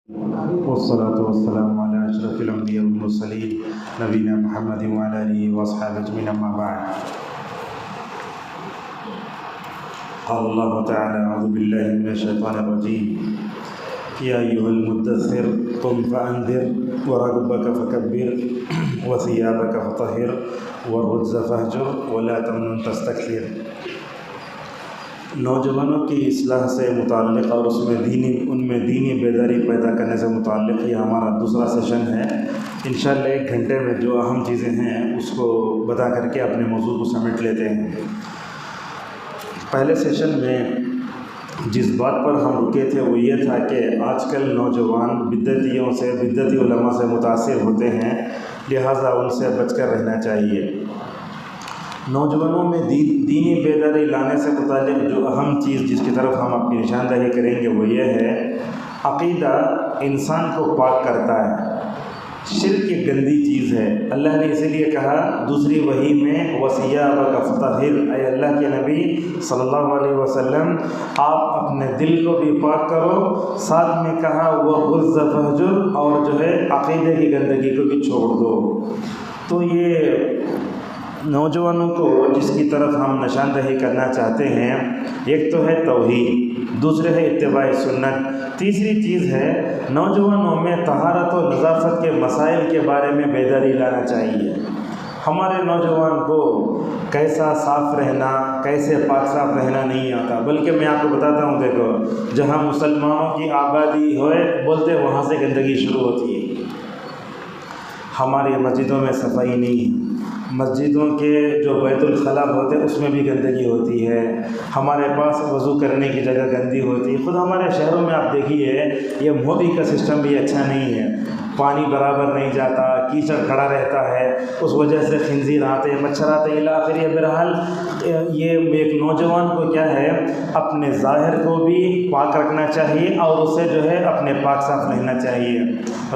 والصلاة والسلام على أشرف الأنبياء والمرسلين نبينا محمد وعلى آله وأصحابه أجمعين أما بعد. قال الله تعالى: أعوذ بالله من الشيطان الرجيم. يا أيها المدثر قم فأنذر وربك فكبر وثيابك فطهر والرجز فاهجر ولا تمنن تستكثر. نوجوانوں کی اصلاح سے متعلق اور ان میں دینی بیداری پیدا کرنے سے متعلق یہ ہمارا دوسرا سیشن ہے. انشاءاللہ 1 گھنٹے میں جو اہم چیزیں ہیں اس کو بتا کر کے اپنے موضوع کو سمیٹ لیتے ہیں. پہلے سیشن میں جس بات پر ہم رکے تھے وہ یہ تھا کہ آج کل نوجوان بدعتی علماء سے متاثر ہوتے ہیں، لہٰذا ان سے بچ کر رہنا چاہیے. نوجوانوں میں دینی بیداری لانے سے متعلق جو اہم چیز جس کی طرف ہم اپنی نشاندہی کریں گے وہ یہ ہے: عقیدہ انسان کو پاک کرتا ہے. شرک ایک گندی چیز ہے. اللہ نے اسی لیے کہا دوسری وحی میں وَثِيَابَكَ فَطَهِّرْ، اے اللہ کے نبی صلی اللہ علیہ وسلم آپ اپنے دل کو بھی پاک کرو. ساتھ میں کہا وَالرُّجْزَ فَاهْجُرْ، اور جو ہے عقیدے کی گندگی کو بھی چھوڑ دو. تو یہ نوجوانوں کو جس کی طرف ہم نشاندہی کرنا چاہتے ہیں، ایک تو ہے توحید، دوسرے ہے اتباع سنت، تیسری چیز ہے نوجوانوں میں طہارت و نظافت کے مسائل کے بارے میں بیداری لانا چاہیے. ہمارے نوجوان کو کیسا صاف رہنا، کیسے پاک صاف رہنا نہیں آتا. بلکہ میں آپ کو بتاتا ہوں، دیکھو جہاں مسلمانوں کی آبادی ہوئے بولتے وہاں سے گندگی شروع ہوتی ہے. ہماری مسجدوں میں صفائی نہیں ہے، مسجدوں کے جو بیت الخلاء ہوتے ہیں اس میں بھی گندگی ہوتی ہے. ہمارے پاس وضو کرنے کی جگہ گندی ہوتی ہے. خود ہمارے شہروں میں آپ دیکھیے یہ مودی کا سسٹم بھی اچھا نہیں ہے. پانی برابر نہیں جاتا، کیچڑ کھڑا رہتا ہے، اس وجہ سے خنزیر آتے، مچھر آتے الی آخر. بہرحال یہ ایک نوجوان کو کیا ہے اپنے ظاہر کو بھی پاک رکھنا چاہیے اور اسے جو ہے اپنے پاک صاف رہنا چاہیے.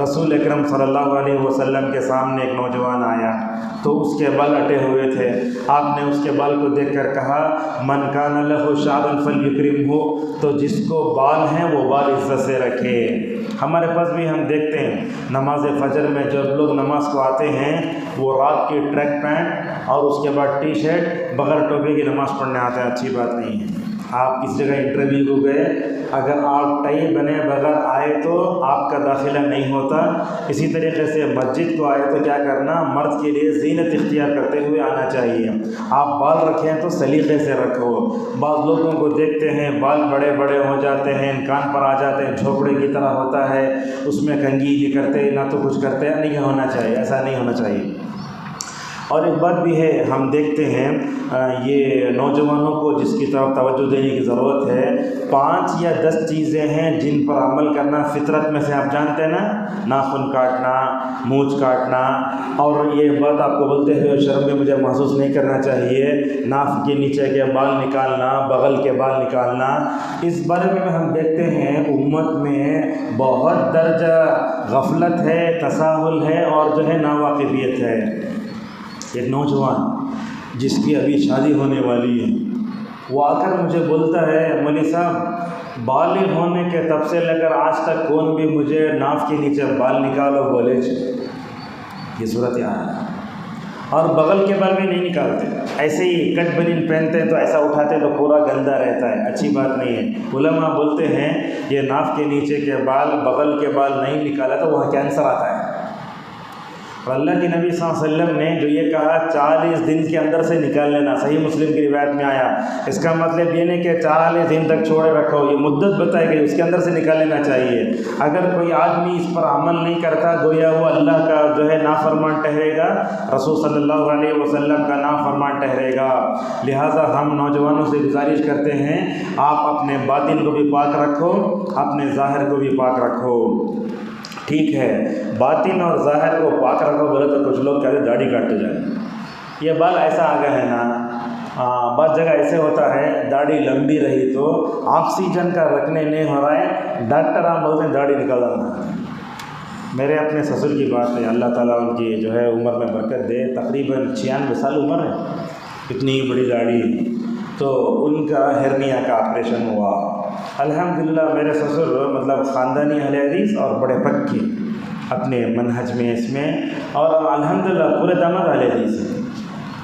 رسول اکرم صلی اللہ علیہ وسلم کے سامنے ایک نوجوان آیا تو اس کے بال اٹے ہوئے تھے. آپ نے اس کے بال کو دیکھ کر کہا من کان لہ شعر فلیکرمہ، تو جس کو بال ہیں وہ بال عزت سے رکھے. ہمارے پاس بھی ہم دیکھتے ہیں نماز فجر میں جب لوگ نماز کو آتے ہیں وہ رات کی ٹریک پینٹ اور اس کے بعد ٹی شرٹ بغیر ٹوپی کی نماز پڑھنے آتے ہیں. اچھی بات نہیں ہے. آپ کسی جگہ انٹرویو کو گئے، اگر آپ ٹائی بنے بغیر آئے تو آپ کا داخلہ نہیں ہوتا. اسی طریقے سے مسجد کو آئے تو کیا کرنا، مرد کے لیے زینت اختیار کرتے ہوئے آنا چاہیے. آپ بال رکھیں تو سلیقے سے رکھو. بعض لوگوں کو دیکھتے ہیں بال بڑے بڑے ہو جاتے ہیں، کان پر آ جاتے ہیں، جھوپڑے کی طرح ہوتا ہے، اس میں کنگھی نہیں کرتے نہ تو کچھ کرتے. نہیں ہونا چاہیے، ایسا نہیں ہونا چاہیے. اور ایک بات بھی ہے، ہم دیکھتے ہیں یہ نوجوانوں کو جس کی طرف توجہ دینے کی ضرورت ہے. 5 یا 10 چیزیں ہیں جن پر عمل کرنا فطرت میں سے، آپ جانتے ہیں نا، ناخن کاٹنا، مونچھ کاٹنا، اور یہ بات آپ کو بولتے ہوئے شرم بھی مجھے محسوس نہیں کرنا چاہیے، ناف کے نیچے کے بال نکالنا، بغل کے بال نکالنا. اس بارے میں ہم دیکھتے ہیں امت میں بہت درجہ غفلت ہے، تساہل ہے اور جو ہے ناواقفیت ہے. ایک نوجوان جس کی ابھی شادی ہونے والی ہے وہ آ کر مجھے بولتا ہے مولوی صاحب بالغ ہونے کے تب سے لے کر آج تک کون بھی مجھے ناف کے نیچے بال نکالو بولے. یہ صورت یہاں ہے. اور بغل کے بال بھی نہیں نکالتے، ایسے ہی کٹ بنین پہنتے ہیں تو ایسا اٹھاتے تو پورا گندا رہتا ہے. اچھی بات نہیں ہے. علماء بولتے ہیں یہ ناف کے نیچے کے بال، بغل کے بال نہیں نکالا تو وہاں کینسر آتا ہے. اور اللہ کے نبی صلی اللہ علیہ وسلم نے جو یہ کہا 40 دن کے اندر سے نکال لینا، صحیح مسلم کی روایت میں آیا. اس کا مطلب یہ نہیں کہ 40 دن تک چھوڑے رکھو، یہ مدت بتائی گئی، اس کے اندر سے نکال لینا چاہیے. اگر کوئی آدمی اس پر عمل نہیں کرتا گویا وہ اللہ کا جو ہے نافرمان ٹھہرے گا، رسول صلی اللہ علیہ وسلم کا نافرمان ٹھہرے گا. لہٰذا ہم نوجوانوں سے گزارش کرتے ہیں آپ اپنے باطن کو بھی پاک رکھو، اپنے ظاہر کو بھی پاک رکھو. ٹھیک ہے، باطن اور ظاہر کو پاک رکھو بولے تو کچھ لوگ کہتے ہیں داڑھی کاٹتے جائیں. یہ بال ایسا آ گیا ہے نا، بعض جگہ ایسے ہوتا ہے داڑھی لمبی رہی تو آکسیجن کا رکھنے نہیں ہو رہا ہے، ڈاکٹر آپ بولتے ہیں داڑھی نکال دینا. میرے اپنے سسر کی بات ہے، اللہ تعالیٰ ان کی جو ہے عمر میں برکت دے، تقریباً 96 سال عمر ہے، اتنی بڑی داڑھی. تو ان کا ہرنیا کا آپریشن ہوا الحمدللہ میرے سسر مطلب خاندانی اہل حدیث اور بڑے پکے اپنے منہج میں اس میں، اور الحمدللہ پورے داماد اہل حدیث ہیں،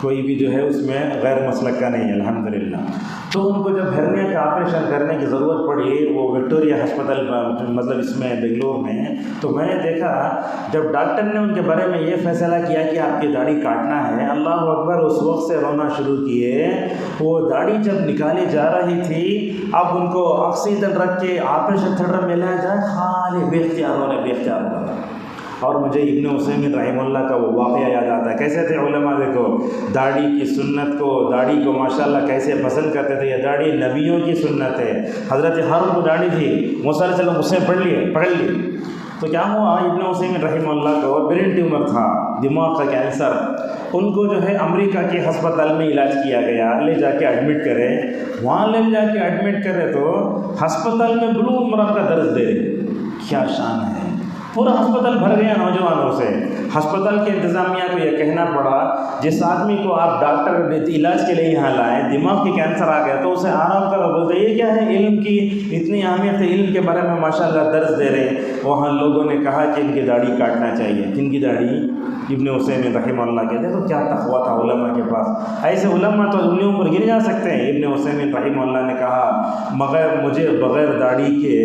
کوئی بھی جو ہے اس میں غیر مسلک کا نہیں ہے الحمدللہ۔ تو ان کو جب ہرنیا کا آپریشن کرنے کی ضرورت پڑی وہ وکٹوریا ہسپتال مطلب اس میں بنگلور میں، تو میں نے دیکھا جب ڈاکٹر نے ان کے بارے میں یہ فیصلہ کیا کہ آپ کی داڑھی کاٹنا ہے، اللہ اکبر، اس وقت سے رونا شروع کیے۔ وہ داڑھی جب نکالی جا رہی تھی، اب ان کو آکسیجن رکھ کے آپریشن تھیٹر میں لایا جائے، خالی بے اختیار ہونا۔ اور مجھے ابن عثیمین رحمہ اللہ کا وہ واقعہ یاد آتا ہے، کیسے تھے علماء، دیکھو داڑھی کی سنت کو، داڑھی کو ماشاءاللہ کیسے پسند کرتے تھے۔ یہ داڑھی نبیوں کی سنت ہے، حضرت ہارون کو داڑھی تھی، موسیٰ علیہ السلام اس نے پکڑ لیے۔ تو کیا ہوا، ابن عثیمین رحمہ اللہ کو برین ٹیومر تھا، دماغ کا کینسر، ان کو جو ہے امریکہ کے ہسپتال میں علاج کیا گیا، لے جا کے ایڈمٹ کرے، وہاں لے جا کے ایڈمٹ کرے تو ہسپتال میں بلوغ المرام کا درس دے، کیا شان ہے، پورا ہسپتال بھر گیا نوجوانوں سے۔ ہسپتال کے انتظامیہ کو یہ کہنا پڑا جس آدمی کو آپ ڈاکٹر علاج کے لیے یہاں لائیں، دماغ کی کینسر آ گیا تو اسے آرام کرو، بولتے یہ کیا ہے، علم کی اتنی اہمیت ہے، علم کے بارے میں ماشاءاللہ درس دے رہے۔ وہاں لوگوں نے کہا کہ ان کی داڑھی کاٹنا چاہیے۔ کن کی داڑھی؟ ابن عثیمین رحمہ اللہ کے۔ دیکھو کیا تقویٰ تھا علماء کے پاس، ایسے علماء تو انگلیوں پر گر جا سکتے ہیں۔ ابن عثیمین رحمہ اللہ نے کہا مجھے بغیر داڑھی کے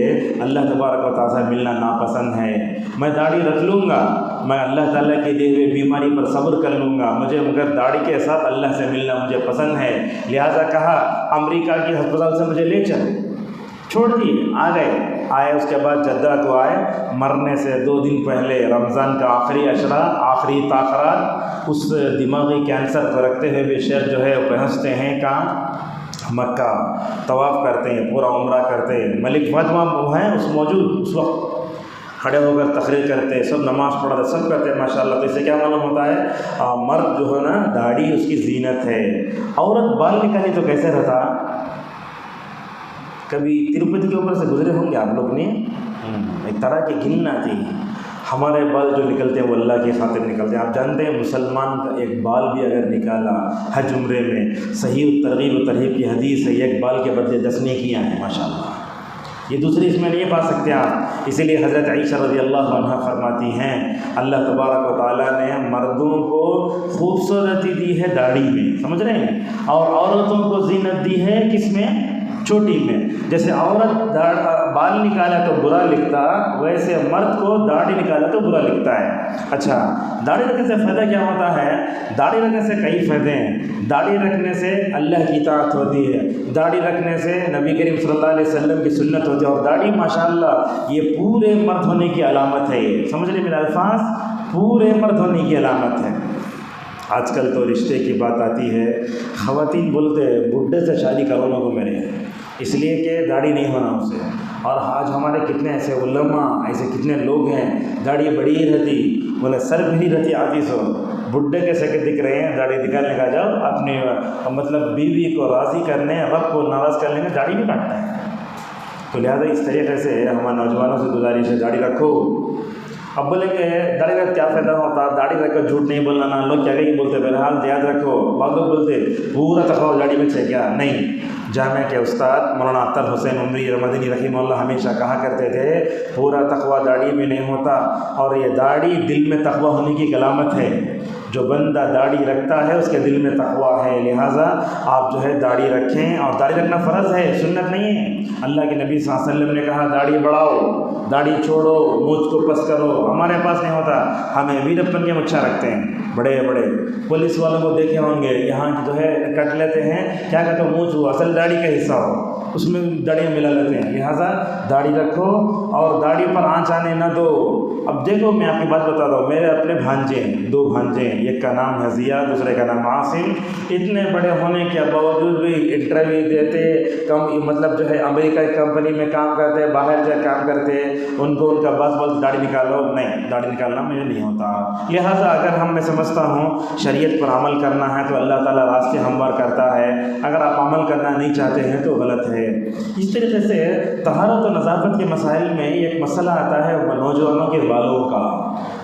اللہ تبارک و تعالیٰ سے ملنا ناپسند ہے، میں داڑھی رکھ لوں گا، میں اللہ تعالیٰ کے دیے ہوئے بیماری پر صبر کر لوں گا، مجھے مگر داڑھی کے ساتھ اللہ سے ملنا مجھے پسند ہے۔ لہٰذا کہا امریکہ کے ہسپتال سے مجھے لے چل، چھوڑ دیے، آئے اس کے بعد جدہ کو آئے، مرنے سے 2 دن پہلے رمضان کا آخری عشرہ، آخری تاخرات، اس دماغی کینسر کو رکھتے ہوئے بھی شیخ جو ہے وہ پہنچتے ہیں کہاں، مکہ، طواف کرتے ہیں، پورا عمرہ کرتے ہیں، ملک فہد وہاں ہیں اس وقت کھڑے ہو کر تقریر کرتے، سب نماز پڑھتے، سب کرتے ماشاءاللہ۔ تو اس سے کیا معلوم ہوتا ہے، مرد جو ہے نا داڑھی اس کی زینت ہے، عورت بال نکالی تو کیسے رہتا۔ کبھی تروپتی کے اوپر سے گزرے ہوں گے آپ لوگ نے، ایک طرح کی گھن آتی ہے، ہمارے بال جو نکلتے ہیں وہ اللہ کی خاطر نکلتے ہیں۔ آپ جانتے ہیں مسلمان کا ایک بال بھی اگر نکالا حج عمرے میں، صحیح ترغیب و ترہیب کی حدیث ہے، ایک بال کے بدلے 10 نیکیاں ہیں ماشاءاللہ، یہ دوسری اس میں نہیں پا سکتے آپ۔ اسی لیے حضرت عائشہ رضی اللہ عنہا فرماتی ہیں اللہ تبارک و تعالیٰ نے مردوں کو خوبصورتی دی ہے داڑھی میں، سمجھ رہے ہیں، اور عورتوں کو زینت دی ہے کس میں، چوٹی میں۔ جیسے عورت بال نکالا تو برا لگتا، ویسے مرد کو داڑھی نکالا تو برا لگتا ہے۔ اچھا، داڑھی رکھنے سے فائدہ کیا ہوتا ہے؟ داڑھی رکھنے سے کئی فائدے ہیں۔ داڑھی رکھنے سے اللہ کی اطاعت ہوتی ہے، داڑھی رکھنے سے نبی کریم صلی اللہ علیہ وسلم کی سنت ہوتی ہے، اور داڑھی ماشاءاللہ یہ پورے مرد ہونے کی علامت ہے، یہ سمجھ رہے میرے الفاظ، پورے مرد ہونے کی علامت ہے۔ آج کل تو رشتے کی بات آتی ہے، خواتین بولتے بڈھے سے شادی کرو نہ کو میرے، اس لیے کہ داڑھی نہیں ہونا اسے۔ اور آج ہمارے کتنے ایسے علماء، ایسے کتنے لوگ ہیں داڑھی بڑی ہی رہتی، بولے سر بھی نہیں رہتی آتی سو، بڈھے کے شکل دکھ رہے ہیں، داڑھی نکالنے کا جاؤ اپنے مطلب بیوی کو راضی کرنے، رب کو ناراض کرنے میں داڑھی بھی کاٹتا ہے۔ تو لہٰذا اس طریقے سے ہمارے نوجوانوں سے گزارش ہے داڑھی رکھو۔ اب بولیں کہ داڑھی کا کیا فائدہ ہوتا، داڑھی رکھ کر جھوٹ نہیں بولنا نا، لوگ کیا کہ بولتے بہرحال یاد رکھو، بعض لوگ بولتے پورا تقویٰ داڑھی میں سے کیا نہیں۔ جامعہ کے استاد مولانا اختر حسین عمری مدنی رحمہ اللہ ہمیشہ کہا کرتے تھے پورا تقویٰ داڑھی میں نہیں ہوتا، اور یہ داڑھی دل میں تقویٰ ہونے کی علامت ہے۔ جو بندہ داڑھی رکھتا ہے اس کے دل میں تقویٰ ہے، لہٰذا آپ جو ہے داڑھی رکھیں، اور داڑھی رکھنا فرض ہے، سنت نہیں ہے۔ اللہ کے نبی صلی اللہ علیہ وسلم نے کہا داڑھی بڑھاؤ، داڑھی چھوڑو، مونچھ کو پس کرو، ہمارے پاس نہیں ہوتا، ہمیں ویرپن کے مچھا رکھتے ہیں بڑے بڑے، پولیس والوں کو دیکھے ہوں گے یہاں جو ہے کٹ لیتے ہیں، کیا کہتے ہیں مونچھ ہو، اصل داڑھی کا حصہ ہو، اس میں داڑیاں ملا لیتے ہیں، لہٰذا داڑھی رکھو اور داڑھی پر آنچ آنے نہ دو۔ اب دیکھو میں آپ کی بات بتا ہوں، میرے اپنے بھانجے ہیں، 2 بھانجے ہیں، ایک کا نام ہے ضیاء، دوسرے کا نام عاصم، اتنے بڑے ہونے کے باوجود بھی انٹرویو دیتے، مطلب جو ہے امریکہ کی کمپنی میں کام کرتے، باہر جا کام کرتے، ان کو ان کا بس داڑھی نکالو، نہیں داڑھی نکالنا مجھے نہیں ہوتا۔ لہٰذا اگر میں سمجھتا ہوں شریعت پر عمل کرنا ہے تو اللہ تعالیٰ راستے ہموار کرتا ہے، اگر آپ عمل کرنا نہیں چاہتے ہیں تو غلط ہے۔ اس طریقے سے طہارت و نظافت کے مسائل میں ایک مسئلہ آتا ہے نوجوانوں کے بالوں کا۔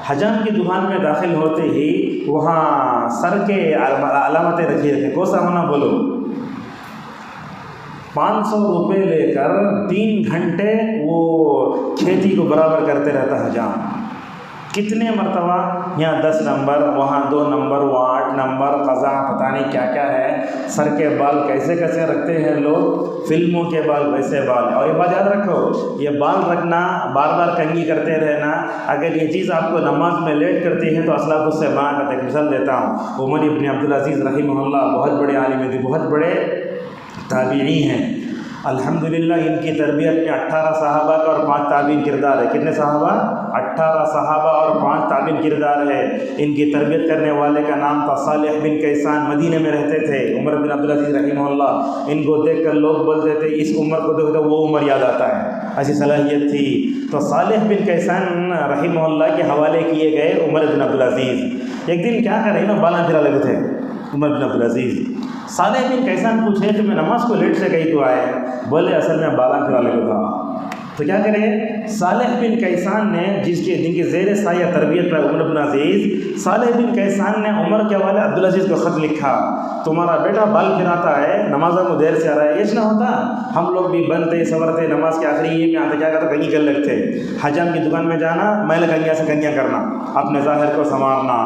حجام کی دکان میں داخل ہوتے ہی وہاں سر کے علامتیں رکھی رکھیں، کوسا ہونا بولو، 500 روپے لے کر 3 گھنٹے وہ کھیتی کو برابر کرتے رہتا حجام. کتنے مرتبہ یہاں 10 نمبر، وہاں 2 نمبر، وہاں 8 نمبر، قضا پتہ نہیں کیا کیا ہے. سر کے بال کیسے کیسے رکھتے ہیں لوگ، فلموں کے بال ویسے بال. اور یہ بات یاد رکھو، یہ بال رکھنا، بار بار کنگھی کرتے رہنا، اگر یہ چیز آپ کو نماز میں لیٹ کرتی ہے تو اسلاف اس سے منع کرتے ہیں. مثال دیتا ہوں، عمر ابن عبدالعزیز رحمہ اللہ بہت بڑے عالم تھے، بہت بڑے تابعی ہیں. الحمدللہ ان کی تربیت میں 18 صحابہ کا اور 5 تابعین کردار ہے. کتنے صحابہ؟ 18 صحابہ اور 5 تابعین کردار ہے. ان کی تربیت کرنے والے کا نام تھا صالح بن کیسان، مدینے میں رہتے تھے. عمر بن عبدالعزیز رحمہ اللہ ان کو دیکھ کر لوگ بولتے تھے اس عمر کو دیکھو تو وہ عمر یاد آتا ہے، ایسی صلاحیت تھی. تو صالح بن کیسان رحمہ اللہ کے حوالے کیے گئے عمر بن عبدالعزیز. ایک دن کیا کر رہے ہیں، بالا پھرا لگے تھے عمر بن عبدالعزیز. صالح بن کیسان پوچھے کہ میں نماز کو لیٹ سے کہیں تو آئے؟ بولے اصل میں بالا پھرا لگا تھا. تو کیا کریں، صالح بن کیسان نے جن کی زیر سایہ تربیت پر عمر بن عزیز، صالح بن کیسان نے عمر کے والے عبدالعزیز کو خط لکھا، تمہارا بیٹا بال پھراتا ہے، نمازوں کو دیر سے آ رہا ہے. یہ نہ ہوتا ہم لوگ بھی بنتے سورتے نماز کے آخری یہ میں آتے کیا کرتے کنگھی کر لگتے. حجام کی دکان میں جانا، میل کنگھیا سے کنگھیاں کرنا، اپنے ظاہر کو سنوارنا.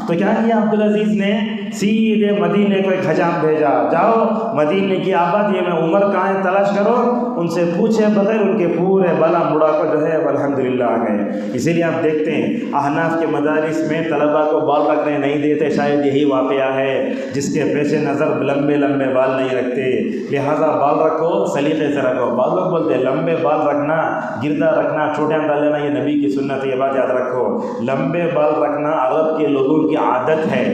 تو کیا کیا عبدالعزیز نے، سیدھے مدینے کو ایک حجام بھیجا، جاؤ مدینے کی آبادی میں عمر کہاں ہے تلاش کرو، ان سے پوچھے بغیر ان کے پورے بالا مڑا کو جو ہے الحمدللہ آ گئے. اسی لیے آپ دیکھتے ہیں احناف کے مدارس میں طلباء کو بال رکھنے نہیں دیتے، شاید یہی واقعہ ہے جس کے پیش نظر لمبے لمبے بال نہیں رکھتے. لہٰذا بال رکھو، سلیقے سے رکھو. بعض لوگ بولتے ہیں لمبے بال رکھنا، گردہ رکھنا، چھوٹے ڈال لینا یہ نبی کی سنت ہے. یہ بات یاد رکھو، لمبے بال رکھنا عرب کے لوگوں کی عادت ہے.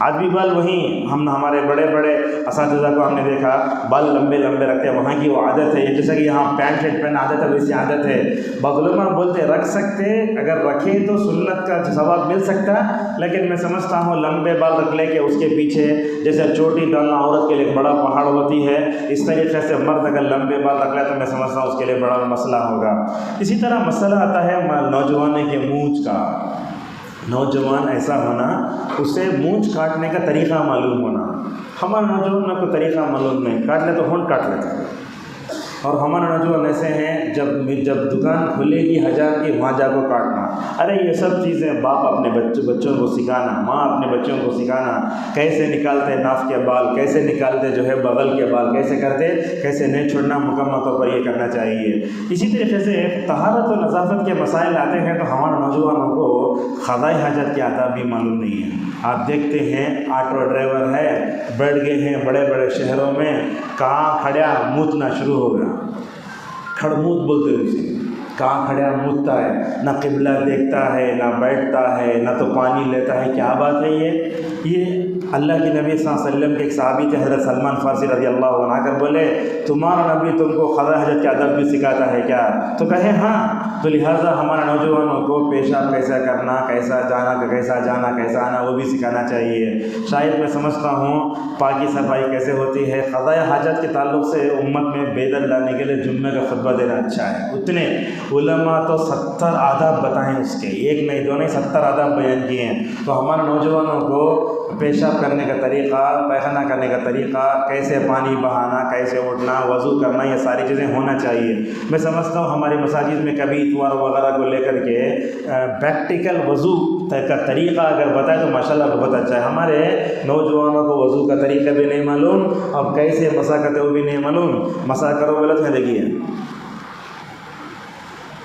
آج بھی بال وہیں ہمارے بڑے بڑے اساتذہ کو ہم نے دیکھا بال لمبے لمبے رکھتے ہیں، وہاں کی وہ عادت ہے. جیسا کہ یہاں پینٹ شرٹ پہنا عادت ہے ویسی عادت ہے. بعض علماء بولتے رکھ سکتے، اگر رکھے تو سنت کا ثواب مل سکتا، لیکن میں سمجھتا ہوں لمبے بال رکھ لے کے اس کے پیچھے جیسے چوٹی ڈالنا عورت کے لیے ایک بڑا پہاڑ ہوتی ہے، اس طریقے سے مرد اگر لمبے بال رکھ لے تو میں سمجھتا ہوں اس کے لیے بڑا مسئلہ ہوگا. اسی طرح مسئلہ آتا ہے نوجوانوں کے مونچھ کا. نوجوان ایسا ہونا، اسے مونچھ کاٹنے کا طریقہ معلوم ہونا. ہمارے نوجوان کو طریقہ معلوم نہیں، کاٹ لے تو ہونٹ کاٹ لیتے ہیں. اور ہمارے نوجوان ایسے ہیں جب دکان کھلے گی حجام کی وہاں جا کو کاٹنا. ارے یہ سب چیزیں باپ اپنے بچوں کو سکھانا، ماں اپنے بچوں کو سکھانا، کیسے نکالتے ناف کے بال، کیسے نکالتے جو ہے بغل کے بال، کیسے کرتے، کیسے نہیں چھوڑنا، مکمل طور پر یہ کرنا چاہیے. اسی طریقے سے طہارت و نظافت کے مسائل آتے ہیں تو ہمارے نوجوانوں کو قضاء حاجت کے آداب بھی معلوم نہیں ہے. آپ دیکھتے ہیں آٹو ڈرائیور ہے، بیٹھ گئے ہیں بڑے بڑے شہروں میں، کہاں کھڑیا موتنا شروع ہو گیا. کھڑموت بولتے ہیں اسے، کہاں کھڑیا موتتا ہے، نہ قبلہ دیکھتا ہے، نہ بیٹھتا ہے، نہ تو پانی لیتا ہے. کیا بات ہے یہ اللہ کے نبی صلی اللہ علیہ وسلم کے ایک صحابی تھے حضرت سلمان فارسی رضی اللہ عنہ، آ کر بولے تمہارا نبی تم کو قضاء حاجت کے ادب بھی سکھاتا ہے کیا؟ تو کہے ہاں. تو لہٰذا ہمارے نوجوانوں کو پیشاب کیسا کرنا، کیسا جانا، کیسا آنا وہ بھی سکھانا چاہیے. شاید میں سمجھتا ہوں پاکی صفائی کیسے ہوتی ہے. قضاء حاجت کے تعلق سے امت میں بیدار لانے کے لیے جمعے کا خطبہ دینا اچھا ہے. اتنے علماء تو 70 آداب بتائیں اس کے، ایک نہیں دو نہیں 70 آداب بیان کیے ہیں. تو ہمارے نوجوانوں کو پیشاب کرنے کا طریقہ، پیخانہ کرنے کا طریقہ، کیسے پانی بہانا، کیسے اٹھنا، وضو کرنا، یہ ساری چیزیں ہونا چاہیے. میں سمجھتا ہوں ہماری مساجد میں کبھی اتوار وغیرہ کو لے کر کے پریکٹیکل وضو کا طریقہ اگر بتائے تو ماشاءاللہ بہت اچھا ہے. ہمارے نوجوانوں کو وضو کا طریقہ بھی نہیں معلوم، اب کیسے مسا کرتے وہ بھی نہیں معلوم. مسا کرو غلط ہے، دیکھیے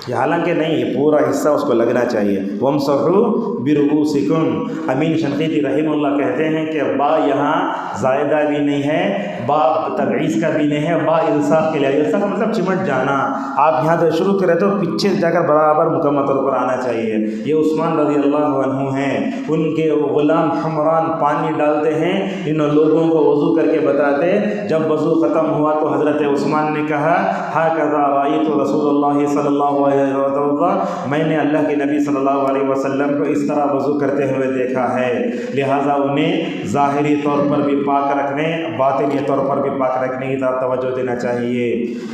یہ حالانکہ نہیں، یہ پورا حصہ اس کو لگنا چاہیے. وَامْسَحُوا بِرُؤُوسِكُمْ. امین شنقیطی رحمہ اللہ کہتے ہیں کہ با یہاں زائدہ بھی نہیں ہے، با تبعیض کا بھی نہیں ہے، با انصاف کے لیے. انصاف کا مطلب چمٹ جانا. آپ یہاں سے شروع کرے تو پیچھے جا کر برابر مکمل طور پر آنا چاہیے. یہ عثمان رضی اللہ عنہ ہیں، ان کے غلام حمران پانی ڈالتے ہیں، ان لوگوں کو وضو کر کے بتاتے. جب وضو ختم ہوا تو حضرت عثمان نے کہا ہَكَذَا رَأَيْتُ رسول اللہ صلی اللہ علیہ میں نے اللہ کے نبی صلی اللہ علیہ وسلم کو اس طرح وضو کرتے ہوئے دیکھا ہے، لہٰذا انہیں ظاہری طور پر بھی پاک رکھنے، باطنی طور پر بھی پاک رکھنے کی طرف توجہ دینا چاہیے۔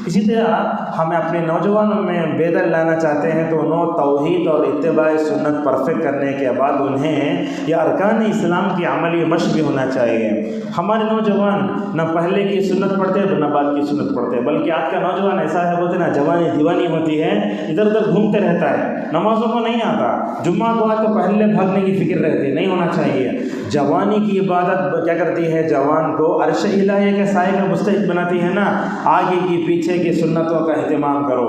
اسی طرح ہمیں اپنے نوجوانوں میں بیدار لانا چاہتے ہیں تو انہوں توحید اور اتباع سنت پرفیکٹ کرنے کے بعد انہیں یہ ارکان اسلام کی عملی مشق بھی ہونا چاہیے۔ ہمارے نوجوان نہ پہلے کی سنت پڑھتے نہ بعد کی سنت پڑھتے، بلکہ آج کا نوجوان ایسا ہے، بولتے نا جوانی دیوانی ہوتی ہے، ادھر ادھر گھومتے رہتا ہے، نمازوں کو نہیں آتا، جمعہ کو آج تو پہلے بھاگنے کی فکر رہتی، نہیں ہونا چاہیے۔ جوانی کی عبادت کیا کرتی ہے؟ جوان کو عرش الہیہ کے سائے کا مستحق بناتی ہے نا، آگے کی پیچھے کی سنتوں کا اہتمام کرو۔